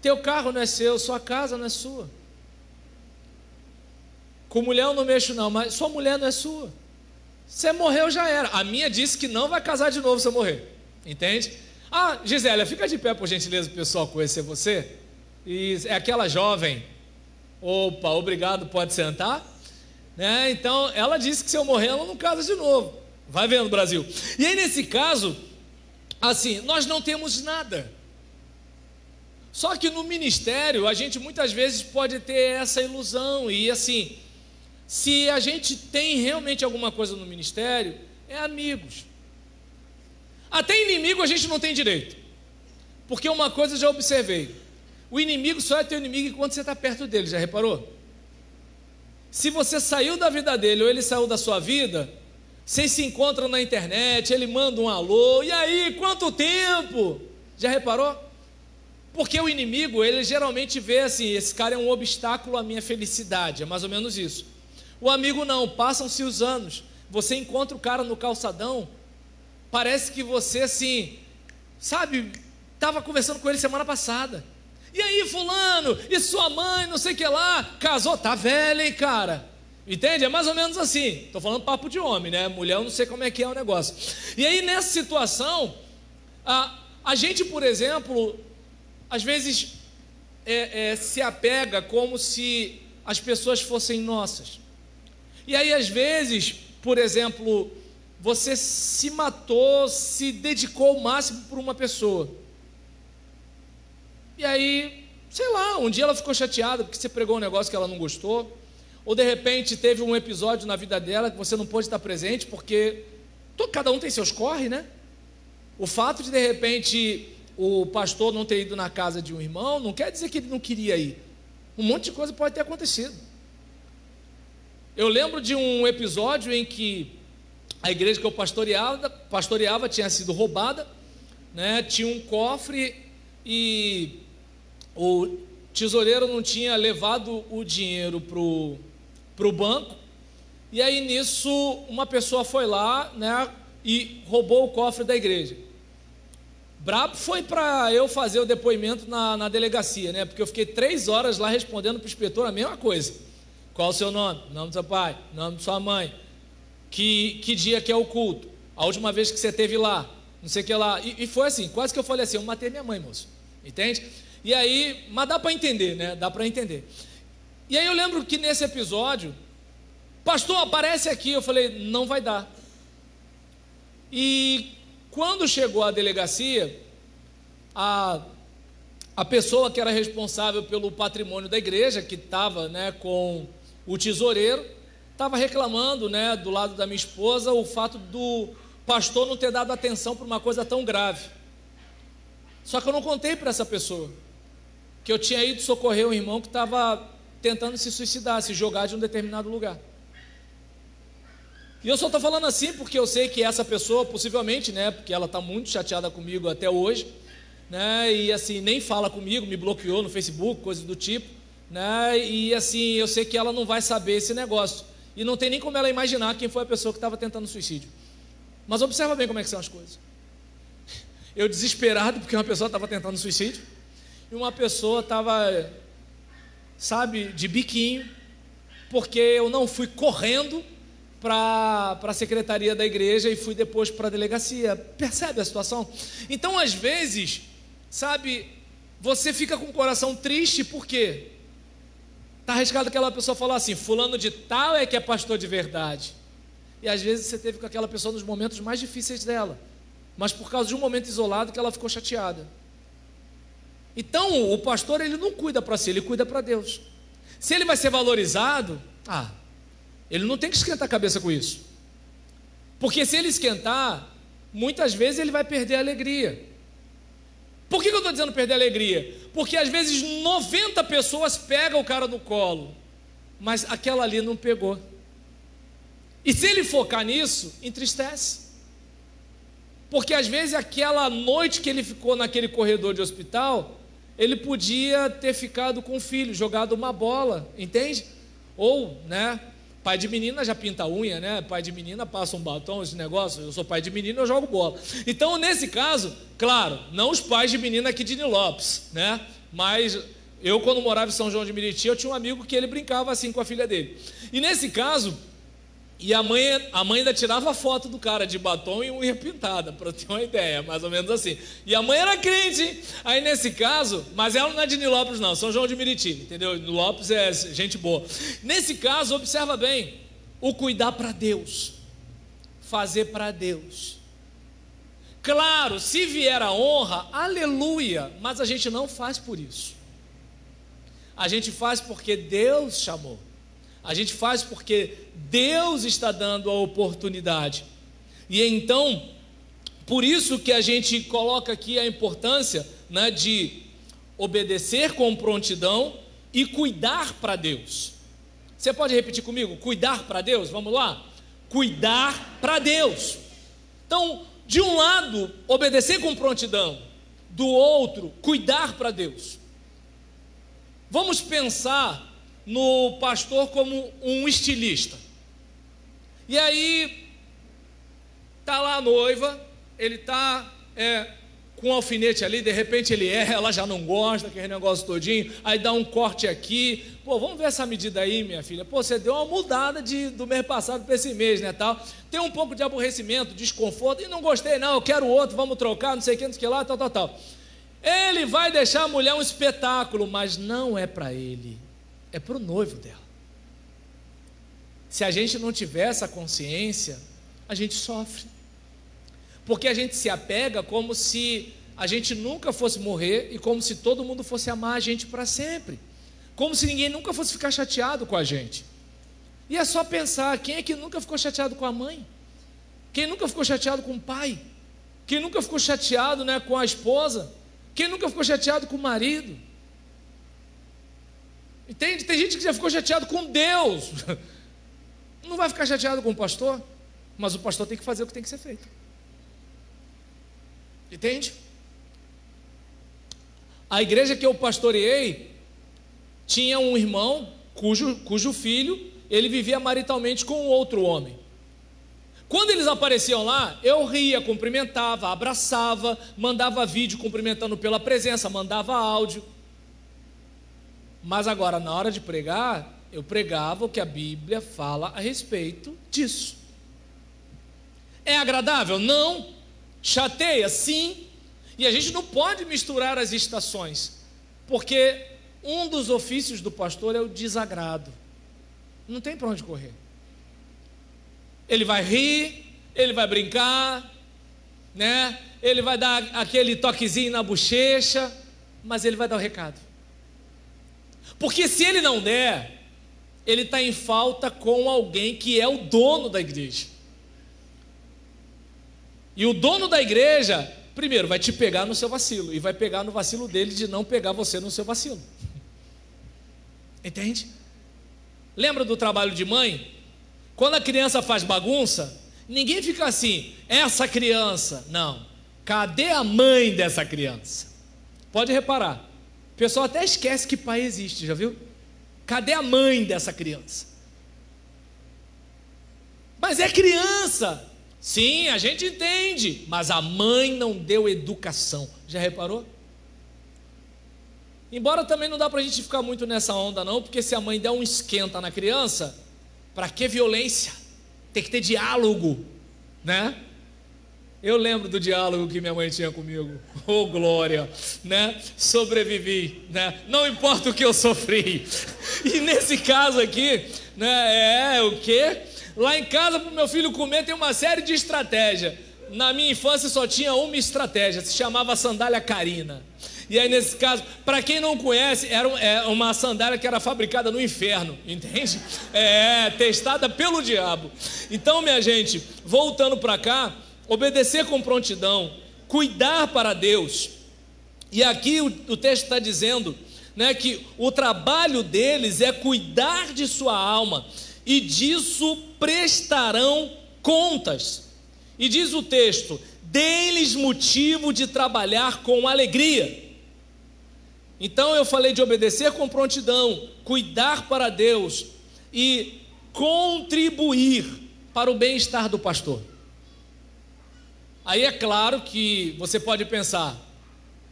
Teu carro não é seu, sua casa não é sua. Com mulher eu não mexo não, mas sua mulher não é sua. Você morreu, já era. A minha disse que não vai casar de novo se eu morrer. Entende? Gisélia, fica de pé por gentileza, o pessoal conhecer você. E é aquela jovem. Opa, obrigado, pode sentar, né? Então ela disse que se eu morrer ela não casa de novo, vai vendo, Brasil. E aí nesse caso, assim, nós não temos nada. Só que no ministério a gente muitas vezes pode ter essa ilusão. E assim, se a gente tem realmente alguma coisa no ministério, é amigos. Até inimigo a gente não tem direito. Porque uma coisa eu já observei: o inimigo só é teu inimigo enquanto você está perto dele, já reparou? Se você saiu da vida dele ou ele saiu da sua vida, vocês se encontram na internet, ele manda um alô, e aí, quanto tempo? Já reparou? Porque o inimigo, ele geralmente vê assim, esse cara é um obstáculo à minha felicidade, é mais ou menos isso. O amigo não, passam-se os anos, você encontra o cara no calçadão, parece que você assim, sabe, estava conversando com ele semana passada. E aí, fulano, e sua mãe, não sei o que lá, casou, tá velha, hein, cara? Entende? É mais ou menos assim. Estou falando papo de homem, né? Mulher, eu não sei como é que é o negócio. E aí, nessa situação, a gente, por exemplo, às vezes se apega como se as pessoas fossem nossas. E aí, às vezes, por exemplo, você se matou, se dedicou ao máximo por uma pessoa. E aí, sei lá, um dia ela ficou chateada porque você pregou um negócio que ela não gostou, ou de repente teve um episódio na vida dela que você não pôde estar presente porque cada um tem seus corre, né? O fato de repente o pastor não ter ido na casa de um irmão, não quer dizer que ele não queria ir. Um monte de coisa pode ter acontecido. Eu lembro de um episódio em que a igreja que eu pastoreava tinha sido roubada, né? Tinha um cofre e o tesoureiro não tinha levado o dinheiro para o banco. E aí nisso uma pessoa foi lá, né, e roubou o cofre da igreja. Brabo foi para eu fazer o depoimento na delegacia, né? Porque eu fiquei 3 horas lá respondendo para o inspetor a mesma coisa. Qual o seu nome? Nome do seu pai? Nome de sua mãe? Que dia que é o culto? A última vez que você esteve lá? Não sei o que lá. E foi assim, quase que eu falei assim, eu matei minha mãe, moço. Entende? E aí, mas dá para entender, né? Dá para entender. E aí eu lembro que nesse episódio, pastor, aparece aqui. Eu falei, não vai dar. E quando chegou à delegacia, a pessoa que era responsável pelo patrimônio da igreja, que estava, né, com o tesoureiro, estava reclamando, né, do lado da minha esposa, o fato do pastor não ter dado atenção para uma coisa tão grave. Só que eu não contei para essa pessoa que eu tinha ido socorrer um irmão que estava tentando se suicidar, se jogar de um determinado lugar. E eu só estou falando assim porque eu sei que essa pessoa, possivelmente, né, porque ela está muito chateada comigo até hoje, né, e assim, nem fala comigo, me bloqueou no Facebook, coisa do tipo, né, e assim, eu sei que ela não vai saber esse negócio, e não tem nem como ela imaginar quem foi a pessoa que estava tentando suicídio. Mas observa bem como é que são as coisas. Eu desesperado porque uma pessoa estava tentando suicídio, e uma pessoa estava, sabe, de biquinho, porque eu não fui correndo para a secretaria da igreja e fui depois para a delegacia. Percebe a situação? Então, às vezes, sabe, você fica com o coração triste, por quê? Está arriscado aquela pessoa falar assim, fulano de tal é que é pastor de verdade. E às vezes você teve com aquela pessoa nos momentos mais difíceis dela, mas por causa de um momento isolado que ela ficou chateada. Então, o pastor, ele não cuida para si, ele cuida para Deus. Se ele vai ser valorizado, ele não tem que esquentar a cabeça com isso. Porque se ele esquentar, muitas vezes ele vai perder a alegria. Por que eu estou dizendo perder a alegria? Porque às vezes 90 pessoas pegam o cara no colo, mas aquela ali não pegou. E se ele focar nisso, entristece. Porque às vezes aquela noite que ele ficou naquele corredor de hospital, ele podia ter ficado com o filho, jogado uma bola, entende? Ou, né, pai de menina já pinta a unha, né? Pai de menina passa um batom, esse negócio. Eu sou pai de menina, eu jogo bola. Então, nesse caso, claro, não os pais de menina aqui de Nilópolis, né? Mas eu, quando morava em São João de Meriti, eu tinha um amigo que ele brincava assim com a filha dele. E nesse caso, e a mãe ainda tirava foto do cara de batom e unha pintada, para ter uma ideia, mais ou menos assim. E a mãe era crente, hein? Aí nesse caso, mas ela não é de Nilópolis não, São João de Meriti, entendeu? Nilópolis é gente boa. Nesse caso, observa bem, o cuidar para Deus, fazer para Deus. Claro, se vier a honra, aleluia, mas a gente não faz por isso. A gente faz porque Deus chamou. A gente faz porque Deus está dando a oportunidade. E então, por isso que a gente coloca aqui a importância, né, de obedecer com prontidão e cuidar para Deus. Você pode repetir comigo? Cuidar para Deus? Vamos lá? Cuidar para Deus. Então, de um lado, obedecer com prontidão. Do outro, cuidar para Deus. Vamos pensar no pastor como um estilista. E aí tá lá a noiva, ele tá com um alfinete ali, de repente ele ela já não gosta, aquele negócio todinho, aí dá um corte aqui, pô, vamos ver essa medida aí, minha filha, pô, você deu uma mudada do mês passado para esse mês, né, tal, tem um pouco de aborrecimento, desconforto, e não gostei não, eu quero outro, vamos trocar, não sei o que, não sei o que lá, tal. Ele vai deixar a mulher um espetáculo, mas não é para ele, é para o noivo dela. Se a gente não tiver essa consciência, a gente sofre, porque a gente se apega como se a gente nunca fosse morrer e como se todo mundo fosse amar a gente para sempre, como se ninguém nunca fosse ficar chateado com a gente. E é só pensar, quem é que nunca ficou chateado com a mãe? Quem nunca ficou chateado com o pai? Quem nunca ficou chateado, né, com a esposa? Quem nunca ficou chateado com o marido? Entende? Tem gente que já ficou chateado com Deus. Não vai ficar chateado com o pastor, mas o pastor tem que fazer o que tem que ser feito. Entende? A igreja que eu pastoreei tinha um irmão cujo filho, ele vivia maritalmente com outro homem. Quando eles apareciam lá, eu ria, cumprimentava, abraçava, mandava vídeo cumprimentando pela presença, mandava áudio. Mas agora, na hora de pregar, eu pregava o que a Bíblia fala a respeito disso. É agradável? Não. Chateia? Sim. E a gente não pode misturar as estações, porque um dos ofícios do pastor é o desagrado. Não tem para onde correr. Ele vai rir, ele vai brincar, né? Ele vai dar aquele toquezinho na bochecha, mas ele vai dar o recado. Porque se ele não der, ele está em falta com alguém que é o dono da igreja. E o dono da igreja, primeiro, vai te pegar no seu vacilo, e vai pegar no vacilo dele de não pegar você no seu vacilo. Entende? Lembra do trabalho de mãe? Quando a criança faz bagunça, ninguém fica assim, essa criança. Não. Cadê a mãe dessa criança? Pode reparar. O pessoal até esquece que pai existe, já viu? Cadê a mãe dessa criança? Mas é criança. Sim, a gente entende, mas a mãe não deu educação. Já reparou? Embora também não dá para a gente ficar muito nessa onda não, porque se a mãe der um esquenta na criança, para que violência? Tem que ter diálogo, né? Eu lembro do diálogo que minha mãe tinha comigo. Oh, glória, né? Sobrevivi, né? Não importa o que eu sofri. E nesse caso aqui, né? O quê? Lá em casa, para o meu filho comer, tem uma série de estratégias. Na minha infância só tinha uma estratégia, se chamava sandália Karina. E aí nesse caso, para quem não conhece, era uma sandália que era fabricada no inferno, entende? Testada pelo diabo. Então, minha gente, voltando para cá, obedecer com prontidão, cuidar para Deus. E aqui o texto está dizendo, né, que o trabalho deles é cuidar de sua alma, e disso prestarão contas. E diz o texto: dê-lhes motivo de trabalhar com alegria. Então eu falei de obedecer com prontidão, cuidar para Deus e contribuir para o bem-estar do pastor. Aí é claro que você pode pensar,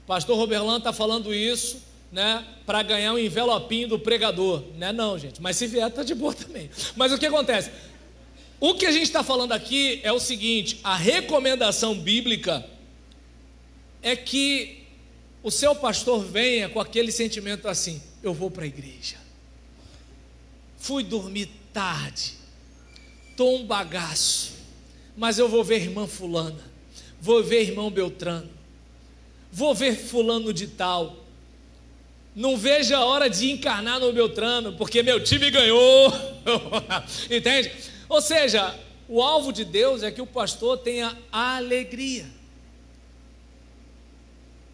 pastor Roberlan está falando isso, né, para ganhar um envelopinho do pregador. Não, gente, mas se vier está de boa também. Mas o que acontece? O que a gente está falando aqui é o seguinte: a recomendação bíblica é que o seu pastor venha com aquele sentimento assim: eu vou para a igreja, fui dormir tarde, estou um bagaço, mas eu vou ver irmã fulana, vou ver irmão Beltrano, vou ver fulano de tal. Não vejo a hora de encarnar no Beltrano, porque meu time ganhou. Entende? Ou seja, o alvo de Deus é que o pastor tenha alegria,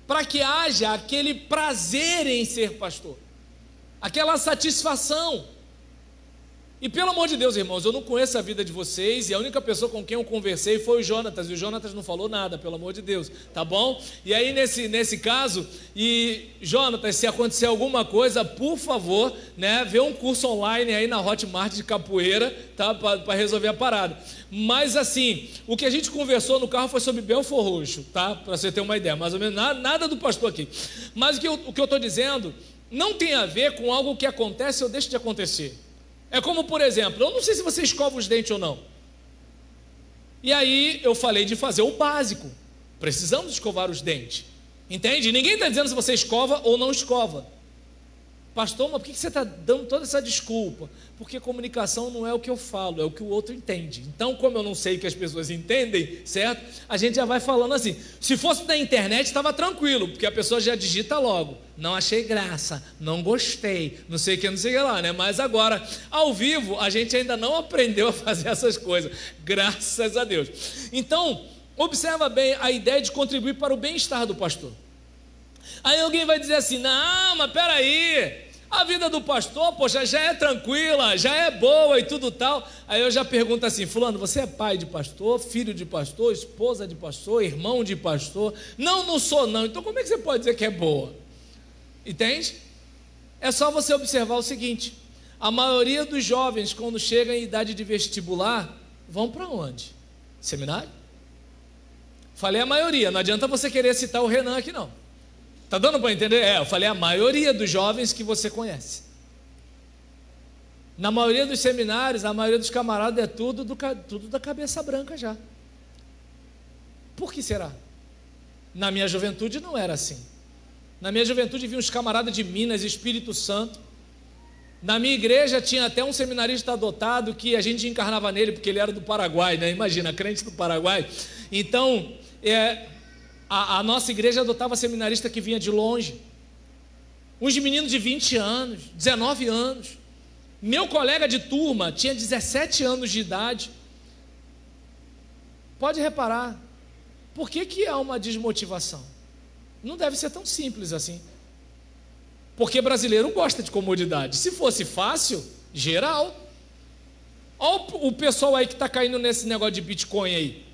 para que haja aquele prazer em ser pastor, aquela satisfação. E pelo amor de Deus, irmãos, eu não conheço a vida de vocês, e a única pessoa com quem eu conversei foi o Jonatas, e o Jonatas não falou nada, pelo amor de Deus, tá bom? E aí nesse caso, e Jonatas, se acontecer alguma coisa, por favor, né, vê um curso online aí na Hotmart de capoeira, tá, para resolver a parada. Mas assim, o que a gente conversou no carro foi sobre Belfor Roxo, tá, para você ter uma ideia, mais ou menos, nada do pastor aqui. Mas o que eu estou dizendo não tem a ver com algo que acontece ou deixa de acontecer. É como, por exemplo, eu não sei se você escova os dentes ou não. E aí eu falei de fazer o básico. Precisamos escovar os dentes. Entende? Ninguém está dizendo se você escova ou não escova. Pastor, mas por que você está dando toda essa desculpa? Porque comunicação não é o que eu falo, é o que o outro entende. Então, como eu não sei o que as pessoas entendem, certo? A gente já vai falando assim. Se fosse na internet, estava tranquilo, porque a pessoa já digita logo: não achei graça, não gostei, não sei o que, não sei o que lá, né? Mas agora, ao vivo, a gente ainda não aprendeu a fazer essas coisas, graças a Deus. Então, observa bem a ideia de contribuir para o bem-estar do pastor. Aí alguém vai dizer assim: não, mas peraí, a vida do pastor, poxa, já é tranquila, já é boa e tudo tal. Aí eu já pergunto assim: fulano, você é pai de pastor, filho de pastor, esposa de pastor, irmão de pastor? Não, não sou não. Então como é que você pode dizer que é boa? Entende? É só você observar o seguinte: a maioria dos jovens, quando chegam em idade de vestibular, vão para onde? Seminário? Falei a maioria, não adianta você querer citar o Renan aqui não. Tá dando para entender? Eu falei a maioria dos jovens que você conhece. Na maioria dos seminários, a maioria dos camaradas é tudo da cabeça branca já. Por que será? Na minha juventude não era assim. Na minha juventude vi uns camaradas de Minas, Espírito Santo. Na minha igreja tinha até um seminarista adotado que a gente encarnava nele porque ele era do Paraguai, né? Imagina, crente do Paraguai. Então, a nossa igreja adotava seminarista que vinha de longe. Uns meninos de 20 anos, 19 anos. Meu colega de turma tinha 17 anos de idade. Pode reparar, por que há uma desmotivação? Não deve ser tão simples assim. Porque brasileiro gosta de comodidade. Se fosse fácil, geral. Olha o pessoal aí que está caindo nesse negócio de Bitcoin aí.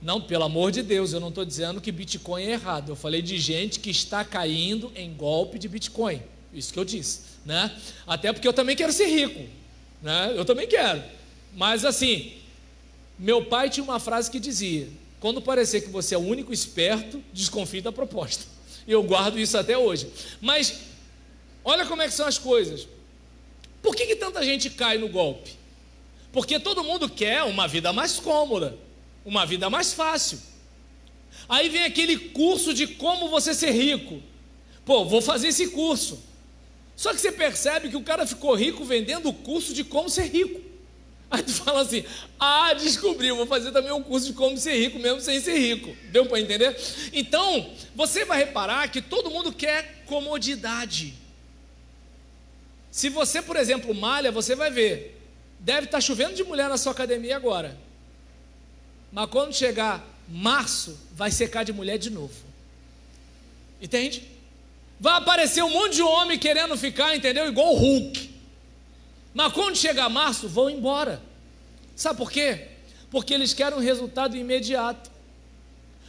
Não, pelo amor de Deus, eu não estou dizendo que Bitcoin é errado. Eu falei de gente que está caindo em golpe de Bitcoin. Isso que eu disse, né? Até porque eu também quero ser rico, né? Eu também quero. Mas assim, meu pai tinha uma frase que dizia: quando parecer que você é o único esperto, desconfie da proposta. E eu guardo isso até hoje. Mas olha como é que são as coisas. Por que tanta gente cai no golpe? Porque todo mundo quer uma vida mais cômoda, uma vida mais fácil. Aí vem aquele curso de como você ser rico. Pô, vou fazer esse curso. Só que você percebe que o cara ficou rico vendendo o curso de como ser rico. Aí tu fala assim: ah, descobri, eu vou fazer também um curso de como ser rico, mesmo sem ser rico. Deu para entender? Então, você vai reparar que todo mundo quer comodidade. Se você, por exemplo, malha, você vai ver, deve estar chovendo de mulher na sua academia agora. Mas quando chegar março, vai secar de mulher de novo. Entende? Vai aparecer um monte de homem querendo ficar, entendeu? Igual o Hulk. Mas quando chegar março, vão embora. Sabe por quê? Porque eles querem um resultado imediato.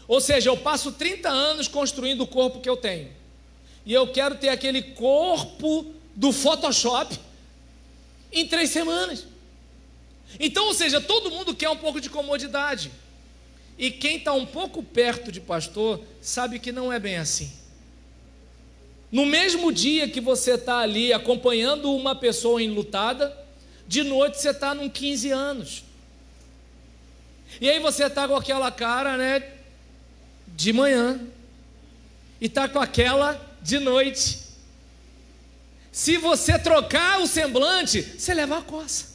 Ou seja, eu passo 30 anos construindo o corpo que eu tenho. E eu quero ter aquele corpo do Photoshop em 3 semanas. Então, ou seja, todo mundo quer um pouco de comodidade. E quem está um pouco perto de pastor, sabe que não é bem assim. No mesmo dia que você está ali acompanhando uma pessoa enlutada, de noite você está num 15 anos. E aí você está com aquela cara, né, de manhã, e está com aquela de noite. Se você trocar o semblante, você leva a coça.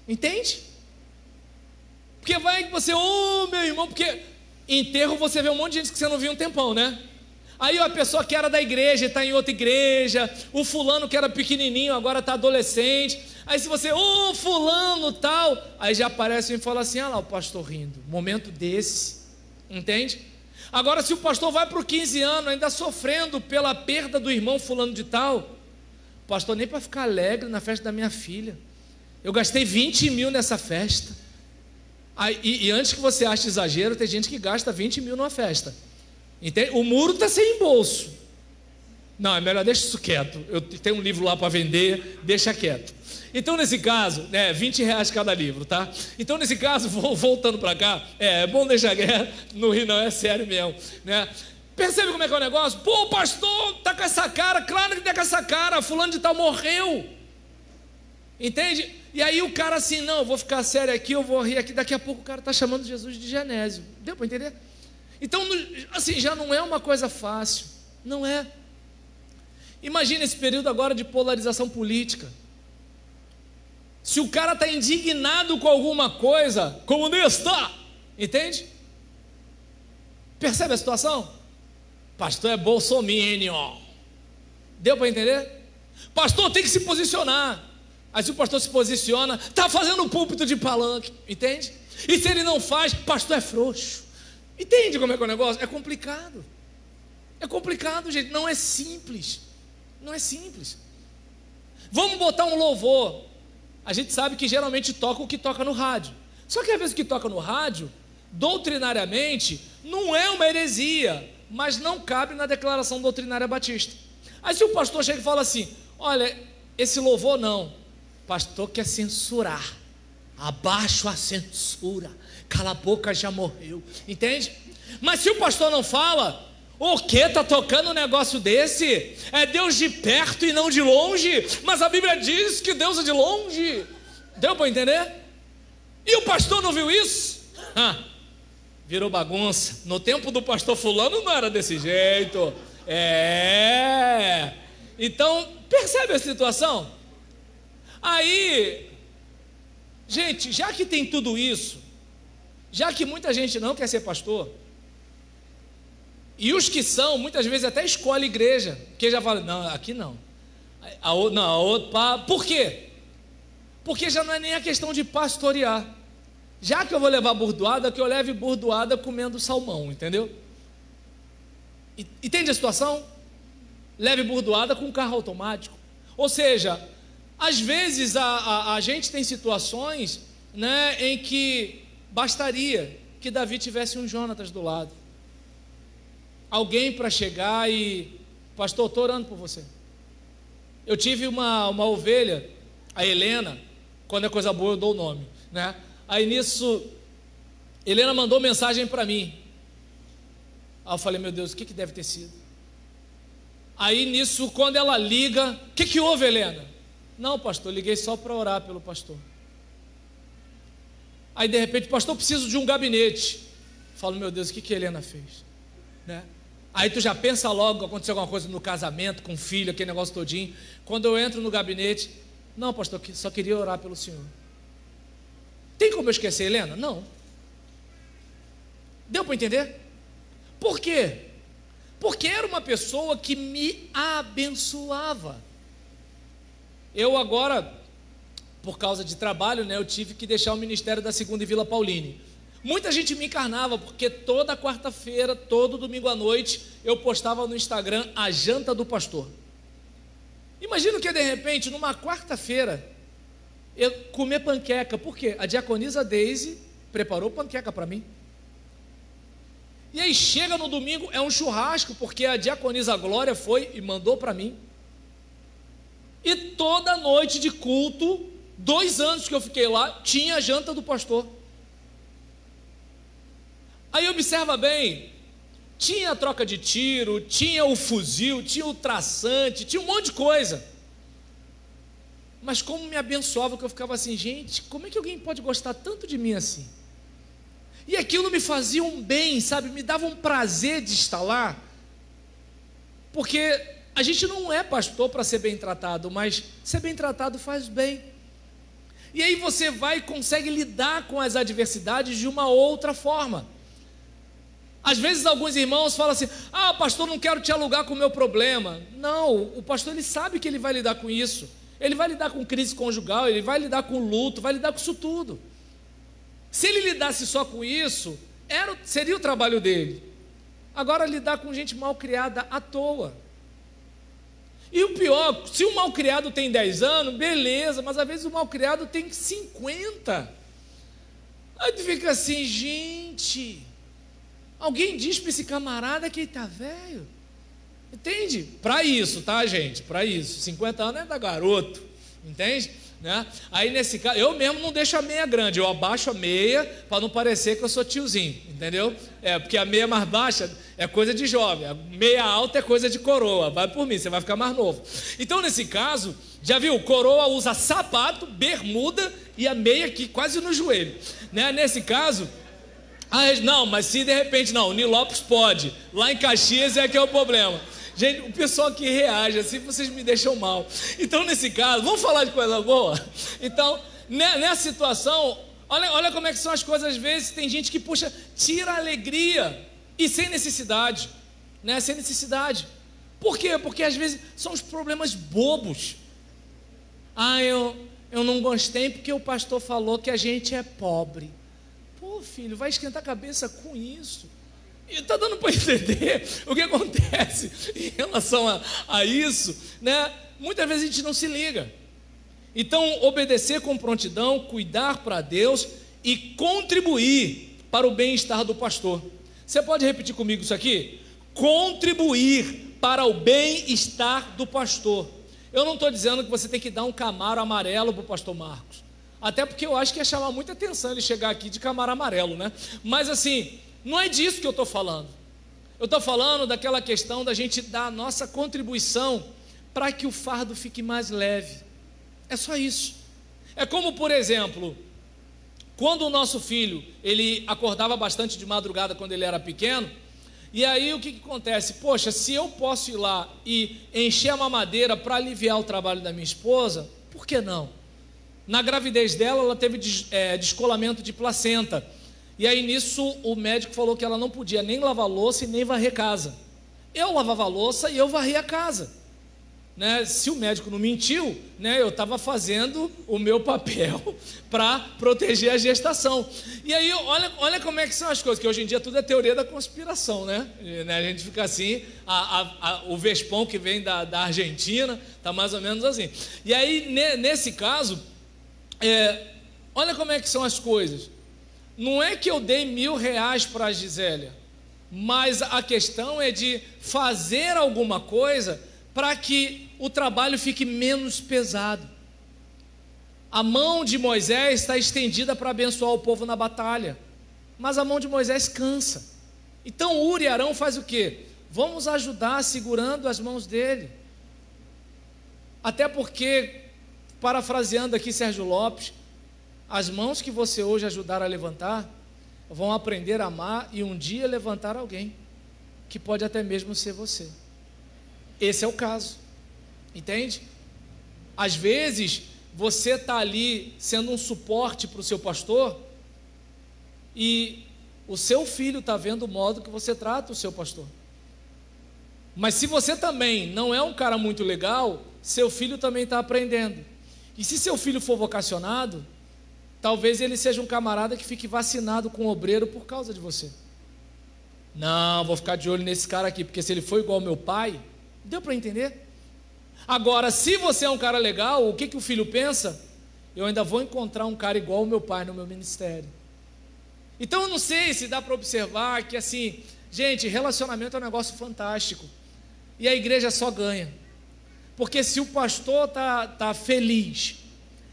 Entende? Porque vai que você, meu irmão, porque enterro você vê um monte de gente que você não viu um tempão, né? Aí a pessoa que era da igreja está em outra igreja, o fulano que era pequenininho agora está adolescente. Aí se você, fulano tal, aí já aparece e fala assim: ah lá o pastor rindo, momento desse, entende? Agora se o pastor vai para os 15 anos ainda sofrendo pela perda do irmão fulano de tal, pastor, nem para ficar alegre na festa da minha filha, eu gastei 20 mil nessa festa. Aí, e antes que você ache exagero, tem gente que gasta 20 mil numa festa. Entende? O muro está sem bolso. Não, é melhor deixa isso quieto. Eu tenho um livro lá para vender, deixa quieto. Então nesse caso, né, 20 reais cada livro, tá? Então nesse caso, voltando para cá, é bom deixar quieto, não ri não, é sério mesmo, né? Percebe como é que é o negócio? Pô, o pastor tá com essa cara, claro que tá com essa cara, fulano de tal morreu. Entende? E aí o cara assim, não, eu vou ficar sério aqui, eu vou rir aqui, daqui a pouco o cara está chamando Jesus de Genésio. Deu para entender? Então, assim, já não é uma coisa fácil, não é. Imagina esse período agora de polarização política. Se o cara está indignado com alguma coisa, comunista, entende? Percebe a situação? Pastor é bolsominion. Deu para entender? Pastor tem que se posicionar. Aí se o pastor se posiciona, está fazendo um púlpito de palanque, entende? E se ele não faz, pastor é frouxo. Entende como é que é o negócio? É complicado. É complicado, gente, não é simples. Não é simples. Vamos botar um louvor. A gente sabe que geralmente toca o que toca no rádio. Só que às vezes o que toca no rádio, doutrinariamente, não é uma heresia, mas não cabe na declaração doutrinária batista. Aí se o pastor chega e fala assim, olha, esse louvor não, o pastor quer censurar, abaixo a censura, cala a boca, já morreu, entende? Mas se o pastor não fala, o que está tocando um negócio desse? É Deus de perto e não de longe, mas a Bíblia diz que Deus é de longe. Deu para entender? E o pastor não viu isso? Virou bagunça. No tempo do pastor fulano não era desse jeito. Então, percebe a situação? Aí, gente, já que tem tudo isso, já que muita gente não quer ser pastor, e os que são, muitas vezes até escolhe igreja, porque já fala, não, aqui não. Por quê? Porque já não é nem a questão de pastorear. Já que eu vou levar burdoada, que eu leve burdoada comendo salmão, entendeu? Entende a situação? Leve burdoada com carro automático. Ou seja, às vezes a gente tem situações, né, em que bastaria que Davi tivesse um Jonatas do lado. Alguém para chegar e, pastor, estou orando por você. Eu tive uma ovelha, a Helena, quando é coisa boa eu dou o nome, né? Aí nisso, Helena mandou mensagem para mim. Aí eu falei, meu Deus, o que deve ter sido? Aí nisso, quando ela liga, o que houve, Helena? Não, pastor, liguei só para orar pelo pastor. Aí de repente, pastor, preciso de um gabinete. Eu falo, meu Deus, o que a Helena fez? Né? Aí tu já pensa logo, aconteceu alguma coisa no casamento, com o filho, aquele negócio todinho. Quando eu entro no gabinete, não, pastor, só queria orar pelo senhor. Tem como eu esquecer, Helena? Não. Deu para entender? Por quê? Porque era uma pessoa que me abençoava. Eu agora, por causa de trabalho, né, eu tive que deixar o ministério da Segunda e Vila Pauline. Muita gente me encarnava, porque toda quarta-feira, todo domingo à noite, eu postava no Instagram a janta do pastor. Imagina que de repente, numa quarta-feira, eu comer panqueca. Por quê? A diaconisa Deise preparou panqueca para mim. E aí chega no domingo, é um churrasco, porque a diaconisa Glória foi e mandou para mim. E toda noite de culto, 2 anos que eu fiquei lá, tinha a janta do pastor. Aí observa bem, tinha a troca de tiro, tinha o fuzil, tinha o traçante, tinha um monte de coisa. Mas como me abençoava, que eu ficava assim, gente, como é que alguém pode gostar tanto de mim assim? E aquilo me fazia um bem, sabe, me dava um prazer de estar lá, porque a gente não é pastor para ser bem tratado, mas ser bem tratado faz bem. E aí você vai e consegue lidar com as adversidades de uma outra forma. Às vezes alguns irmãos falam assim, pastor, não quero te alugar com o meu problema. Não, o pastor ele sabe que ele vai lidar com isso. Ele vai lidar com crise conjugal, ele vai lidar com luto, vai lidar com isso tudo. Se ele lidasse só com isso, seria o trabalho dele. Agora lidar com gente mal criada à toa. E o pior, se o mal criado tem 10 anos, beleza, mas às vezes o mal criado tem 50. Aí tu fica assim, gente, alguém diz para esse camarada que ele está velho. Entende? Para isso, tá, gente? Para isso. 50 anos é da garoto. Entende? Né? Aí nesse caso, eu mesmo não deixo a meia grande, eu abaixo a meia para não parecer que eu sou tiozinho. Entendeu? Porque a meia mais baixa é coisa de jovem, a meia alta é coisa de coroa. Vai por mim, você vai ficar mais novo. Então nesse caso, já viu? Coroa usa sapato, bermuda e a meia aqui quase no joelho. Né? Nesse caso. Não, mas se de repente não, o Nilópolis pode. Lá em Caxias é que é o problema. Gente, o pessoal que reage assim, vocês me deixam mal. Então, nesse caso, vamos falar de coisa boa? Então, nessa situação, olha como é que são as coisas. Às vezes tem gente que, tira a alegria e sem necessidade, né? Sem necessidade. Por quê? Porque às vezes são os problemas bobos. Eu não gostei porque o pastor falou que a gente é pobre. Pô, filho, vai esquentar a cabeça com isso. E está dando para entender o que acontece em relação a isso, né? Muitas vezes a gente não se liga. Então, obedecer com prontidão, cuidar para Deus e contribuir para o bem-estar do pastor. Você pode repetir comigo isso aqui? Contribuir para o bem-estar do pastor. Eu não estou dizendo que você tem que dar um Camaro amarelo para o pastor Marcos. Até porque eu acho que ia chamar muita atenção ele chegar aqui de Camaro amarelo, né? Mas assim, não é disso que eu estou falando. Eu estou falando daquela questão da gente dar a nossa contribuição para que o fardo fique mais leve. É só isso. É como, por exemplo, quando o nosso filho, ele acordava bastante de madrugada quando ele era pequeno, e aí o que acontece? Poxa, se eu posso ir lá e encher a mamadeira para aliviar o trabalho da minha esposa, por que não? Na gravidez dela, ela teve descolamento de placenta, e aí nisso o médico falou que ela não podia nem lavar louça e nem varrer casa. Eu lavava a louça e eu varria a casa. Né? Se o médico não mentiu, né, eu estava fazendo o meu papel para proteger a gestação. E aí, olha como é que são as coisas, que hoje em dia tudo é teoria da conspiração, né? A gente fica assim, o Vespão que vem da Argentina, está mais ou menos assim. E aí, nesse caso, olha como é que são as coisas. Não é que eu dei R$1.000 para a Gisélia, mas a questão é de fazer alguma coisa para que o trabalho fique menos pesado. A mão de Moisés está estendida para abençoar o povo na batalha, mas a mão de Moisés cansa. Então Uri e Arão faz o quê? Vamos ajudar segurando as mãos dele. Até porque, parafraseando aqui Sérgio Lopes, as mãos que você hoje ajudar a levantar vão aprender a amar e um dia levantar alguém, que pode até mesmo ser você. Esse é o caso, entende? Às vezes você está ali sendo um suporte para o seu pastor e o seu filho está vendo o modo que você trata o seu pastor. Mas se você também não é um cara muito legal, seu filho também está aprendendo. E se seu filho for vocacionado, talvez ele seja um camarada que fique vacinado com o obreiro por causa de você. Não, vou ficar de olho nesse cara aqui, porque se ele for igual ao meu pai... Deu para entender? Agora, se você é um cara legal, o que o filho pensa? Eu ainda vou encontrar um cara igual ao meu pai no meu ministério. Então eu não sei se dá para observar que assim, gente, relacionamento é um negócio fantástico. E a igreja só ganha. Porque se o pastor tá feliz,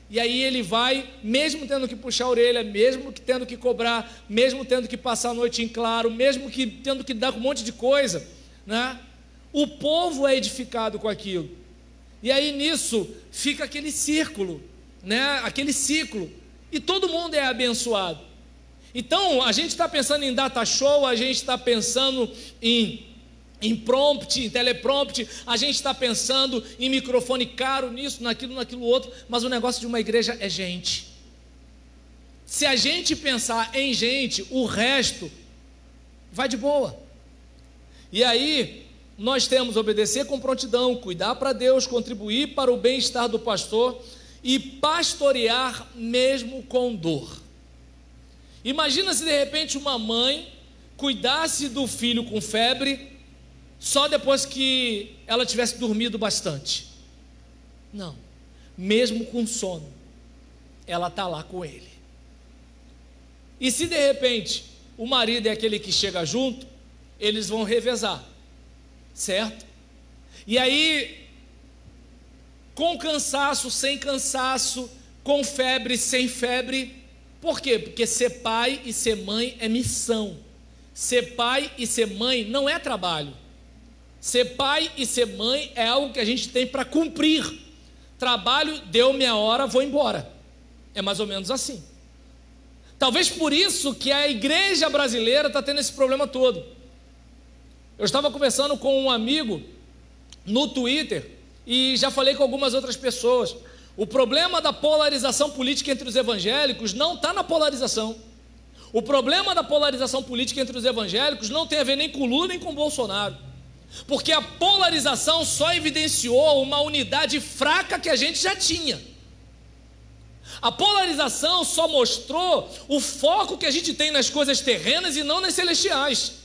e aí ele vai, mesmo tendo que puxar a orelha, mesmo que tendo que cobrar, mesmo tendo que passar a noite em claro, mesmo que tendo que dar um monte de coisa, né? O povo é edificado com aquilo. E aí nisso fica aquele círculo, né? Aquele ciclo. E todo mundo é abençoado. Então a gente está pensando em data show, a gente está pensando em prompt, em teleprompt, a gente está pensando em microfone caro, nisso, naquilo outro, mas o negócio de uma igreja é gente. Se a gente pensar em gente, o resto vai de boa. E aí nós temos obedecer com prontidão, cuidar para Deus, contribuir para o bem-estar do pastor e pastorear mesmo com dor. Imagina se de repente uma mãe cuidasse do filho com febre só depois que ela tivesse dormido bastante. Não, mesmo com sono, ela está lá com ele. E se de repente o marido é aquele que chega junto, eles vão revezar. Certo? E aí, com cansaço, sem cansaço, com febre, sem febre. Por quê? Porque ser pai e ser mãe é missão. Ser pai e ser mãe não é trabalho. Ser pai e ser mãe é algo que a gente tem para cumprir. Trabalho, deu minha hora, vou embora. É mais ou menos assim. Talvez por isso que a igreja brasileira está tendo esse problema todo. Eu estava conversando com um amigo no Twitter e já falei com algumas outras pessoas. O problema da polarização política entre os evangélicos não está na polarização. O problema da polarização política entre os evangélicos não tem a ver nem com Lula nem com Bolsonaro. Porque a polarização só evidenciou uma unidade fraca que a gente já tinha. A polarização só mostrou o foco que a gente tem nas coisas terrenas e não nas celestiais.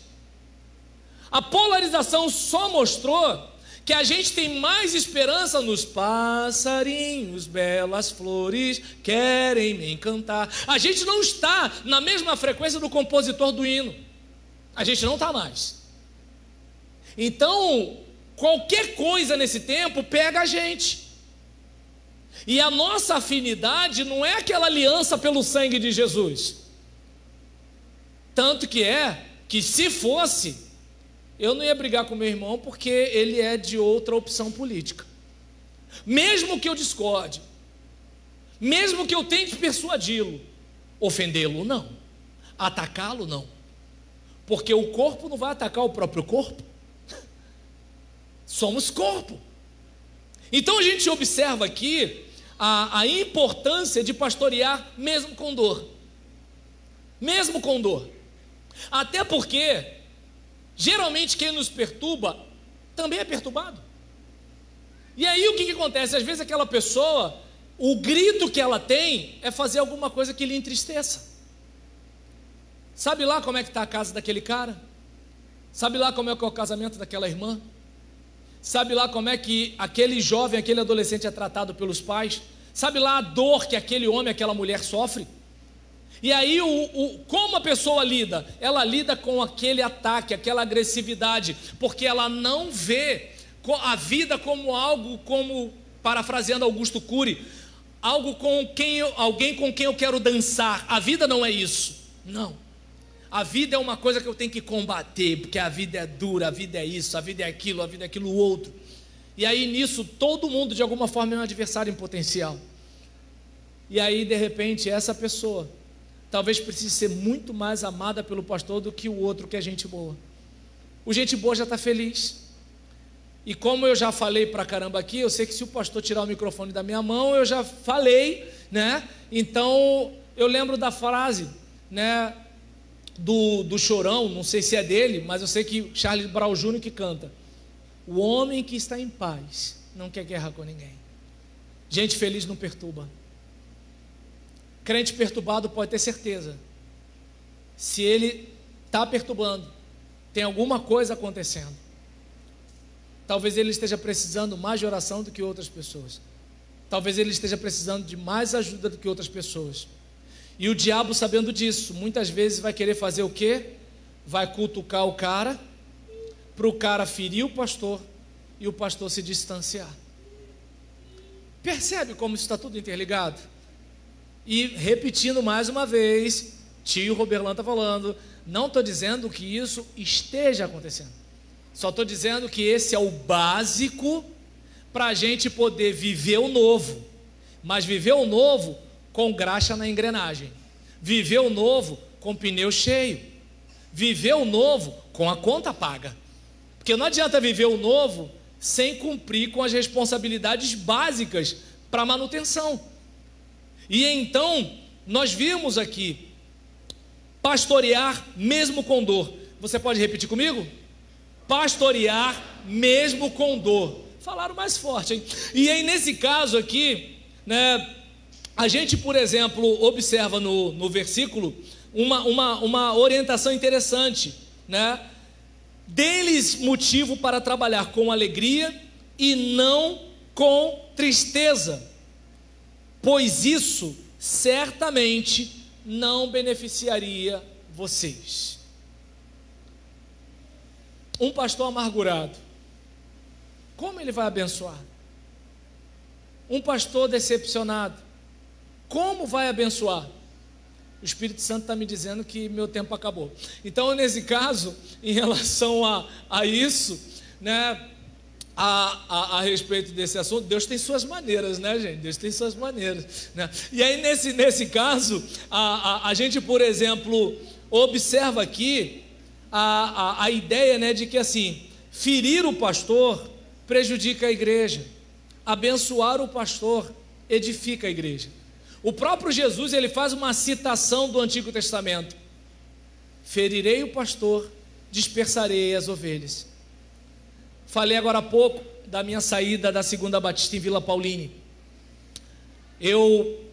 A polarização só mostrou que a gente tem mais esperança nos passarinhos, belas flores querem me encantar. A gente não está na mesma frequência do compositor do hino. A gente não está mais. Então, qualquer coisa nesse tempo pega a gente. E a nossa afinidade não é aquela aliança pelo sangue de Jesus. Tanto que se fosse, eu não ia brigar com meu irmão porque ele é de outra opção política. Mesmo que eu discorde, mesmo que eu tente persuadi-lo, ofendê-lo não, atacá-lo não, porque o corpo não vai atacar o próprio corpo. Somos corpo. Então a gente observa aqui a importância de pastorear mesmo com dor. Mesmo com dor. Até porque geralmente quem nos perturba também é perturbado. E aí o que acontece? Às vezes aquela pessoa, o grito que ela tem é fazer alguma coisa que lhe entristeça. Sabe lá como é que está a casa daquele cara? Sabe lá como é que é o casamento daquela irmã? Sabe lá como é que aquele jovem, aquele adolescente é tratado pelos pais? Sabe lá a dor que aquele homem, aquela mulher sofre? E aí, como a pessoa lida? Ela lida com aquele ataque, aquela agressividade, porque ela não vê a vida como algo, como, parafraseando Augusto Cury, alguém com quem eu quero dançar. A vida não é isso, não. A vida é uma coisa que eu tenho que combater, porque a vida é dura, a vida é isso, a vida é aquilo outro. E aí nisso, todo mundo de alguma forma é um adversário em potencial. E aí, de repente, essa pessoa talvez precise ser muito mais amada pelo pastor do que o outro que é gente boa. O gente boa já está feliz. E como eu já falei pra caramba aqui, eu sei que se o pastor tirar o microfone da minha mão, eu já falei, né? Então, eu lembro da frase, né, do Chorão, não sei se é dele, mas eu sei que Charles Brown Jr. que canta: o homem que está em paz não quer guerra com ninguém. Gente feliz não perturba. Crente perturbado pode ter certeza, se ele está perturbando, tem alguma coisa acontecendo. Talvez ele esteja precisando mais de oração do que outras pessoas. Talvez ele esteja precisando de mais ajuda do que outras pessoas. E o diabo, sabendo disso, muitas vezes vai querer fazer o quê? Vai cutucar o cara, para o cara ferir o pastor e o pastor se distanciar. Percebe como isso está tudo interligado? E repetindo mais uma vez, tio Roberlan está falando, não estou dizendo que isso esteja acontecendo, só estou dizendo que esse é o básico para a gente poder viver o novo, mas viver o novo com graxa na engrenagem, viver o novo com pneu cheio, viver o novo com a conta paga, porque não adianta viver o novo sem cumprir com as responsabilidades básicas para manutenção. E então, nós vimos aqui, pastorear mesmo com dor. Você pode repetir comigo? Pastorear mesmo com dor. Falaram mais forte, hein? E aí, nesse caso aqui, né, a gente, por exemplo, observa no versículo uma orientação interessante, né? Deles motivo para trabalhar com alegria e não com tristeza, pois isso certamente não beneficiaria vocês. Um pastor amargurado, como ele vai abençoar? Um pastor decepcionado, como vai abençoar? O Espírito Santo está me dizendo que meu tempo acabou. Então, nesse caso, em relação a isso, né, a respeito desse assunto, Deus tem suas maneiras, né, gente? Deus tem suas maneiras, né? E aí, nesse caso, a gente, por exemplo, observa aqui a ideia, né, de que assim, ferir o pastor prejudica a igreja, abençoar o pastor edifica a igreja. O próprio Jesus, ele faz uma citação do Antigo Testamento: ferirei o pastor, dispersarei as ovelhas. Falei agora há pouco da minha saída da Segunda Batista em Vila Pauline. Eu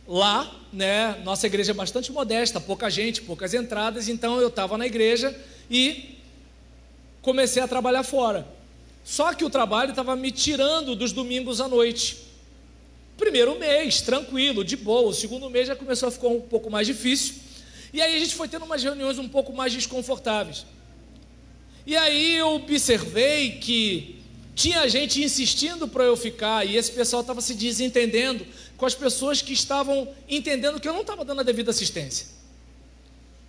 lá, né, nossa igreja é bastante modesta, pouca gente, poucas entradas, então eu estava na igreja e comecei a trabalhar fora. Só que o trabalho estava me tirando dos domingos à noite. Primeiro mês, tranquilo, de boa. O segundo mês já começou a ficar um pouco mais difícil. E aí a gente foi tendo umas reuniões um pouco mais desconfortáveis. E aí eu observei que tinha gente insistindo para eu ficar, e esse pessoal estava se desentendendo com as pessoas que estavam entendendo que eu não estava dando a devida assistência.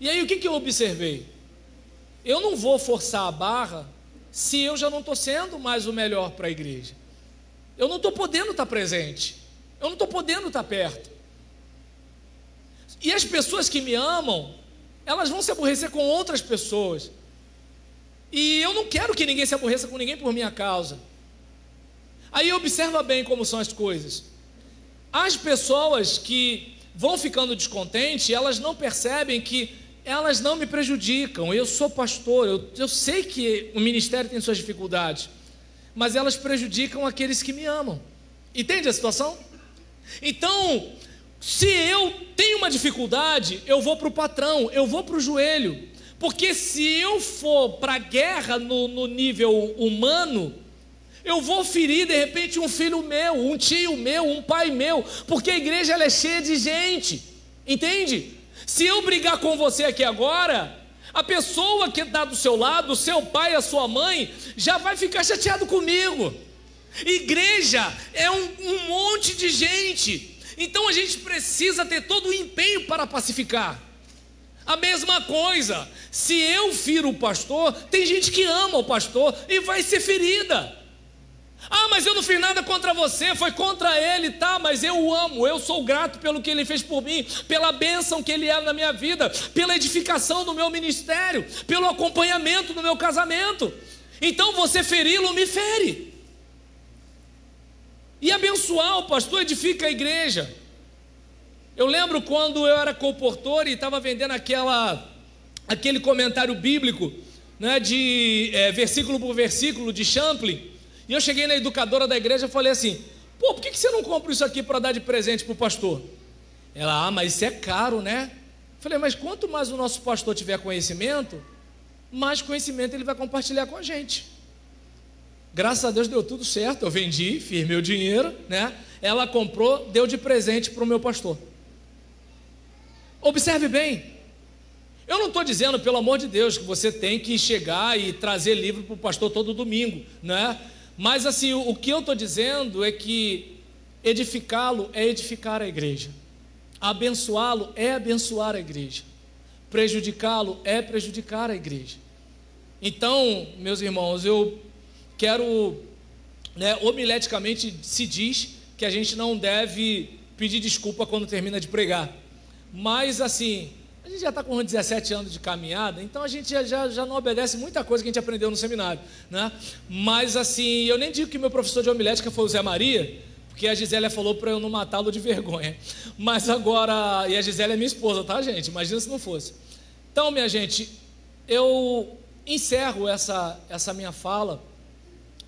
E aí o que eu observei? Eu não vou forçar a barra se eu já não estou sendo mais o melhor para a igreja. Eu não estou podendo estar presente, eu não estou podendo estar perto. E as pessoas que me amam, elas vão se aborrecer com outras pessoas. E eu não quero que ninguém se aborreça com ninguém por minha causa. Aí observa bem como são as coisas. As pessoas que vão ficando descontentes, elas não percebem que elas não me prejudicam. Eu sou pastor, eu sei que o ministério tem suas dificuldades, mas elas prejudicam aqueles que me amam. Entende a situação? Então, se eu tenho uma dificuldade, eu vou para o patrão, eu vou para o joelho. Porque se eu for para a guerra no nível humano, eu vou ferir de repente um filho meu, um tio meu, um pai meu, porque a igreja ela é cheia de gente, entende? Se eu brigar com você aqui agora, a pessoa que está do seu lado, o seu pai, a sua mãe, já vai ficar chateado comigo. Igreja é um monte de gente, então a gente precisa ter todo o empenho para pacificar. A mesma coisa, se eu firo o pastor, tem gente que ama o pastor e vai ser ferida. Ah, mas eu não fiz nada contra você, foi contra ele, tá? Mas eu o amo, eu sou grato pelo que ele fez por mim, pela bênção que ele é na minha vida, pela edificação do meu ministério, pelo acompanhamento do meu casamento. Então você feri-lo me fere. E abençoar o pastor edifica a igreja. Eu lembro quando eu era colportor e estava vendendo aquele comentário bíblico, né, de versículo por versículo de Champlin, e eu cheguei na educadora da igreja e falei assim: pô, por que você não compra isso aqui para dar de presente para o pastor? Ela, mas isso é caro, né? Eu falei, mas quanto mais o nosso pastor tiver conhecimento, mais conhecimento ele vai compartilhar com a gente. Graças a Deus deu tudo certo, eu vendi, fiz meu dinheiro, né? Ela comprou, deu de presente para o meu pastor. Observe bem, eu não estou dizendo, pelo amor de Deus, que você tem que chegar e trazer livro para o pastor todo domingo, né? Mas assim, o que eu estou dizendo é que edificá-lo é edificar a igreja, abençoá-lo é abençoar a igreja, prejudicá-lo é prejudicar a igreja. Então, meus irmãos, eu quero, homileticamente se diz que a gente não deve pedir desculpa quando termina de pregar. Mas assim, a gente já está com 17 anos de caminhada, então a gente já não obedece muita coisa que a gente aprendeu no seminário, né? Mas assim, eu nem digo que meu professor de homilética foi o Zé Maria, porque a Gisélia falou para eu não matá-lo de vergonha. Mas agora, e a Gisélia é minha esposa, tá, gente? Imagina se não fosse. Então, minha gente, eu encerro essa minha fala,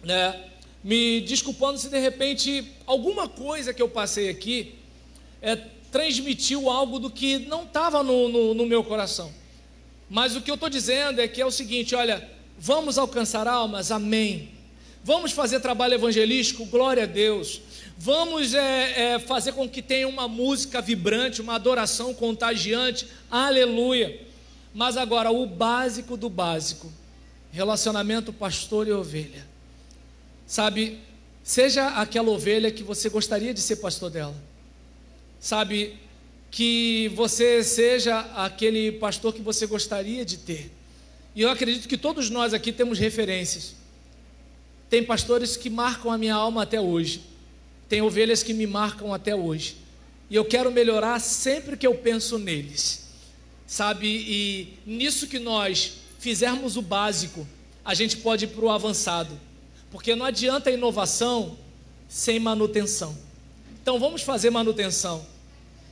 né, me desculpando se de repente alguma coisa que eu passei aqui transmitiu algo do que não estava no meu coração. Mas o que eu estou dizendo é que é o seguinte: olha, vamos alcançar almas, amém. Vamos fazer trabalho evangelístico, glória a Deus. Vamos fazer com que tenha uma música vibrante, uma adoração contagiante, aleluia. Mas agora, o básico do básico, relacionamento pastor e ovelha. Sabe, seja aquela ovelha que você gostaria de ser pastor dela. Sabe, que você seja aquele pastor que você gostaria de ter. E eu acredito que todos nós aqui temos referências. Tem pastores que marcam a minha alma até hoje. Tem ovelhas que me marcam até hoje. E eu quero melhorar sempre que eu penso neles. Sabe, e nisso que nós fizermos o básico, a gente pode ir para o avançado. Porque não adianta inovação sem manutenção. Então vamos fazer manutenção.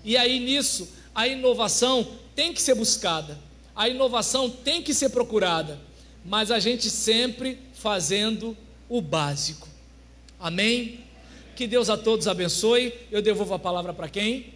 E aí nisso, a inovação tem que ser buscada, a inovação tem que ser procurada, mas a gente sempre fazendo o básico. Amém? Que Deus a todos abençoe. Eu devolvo a palavra para quem?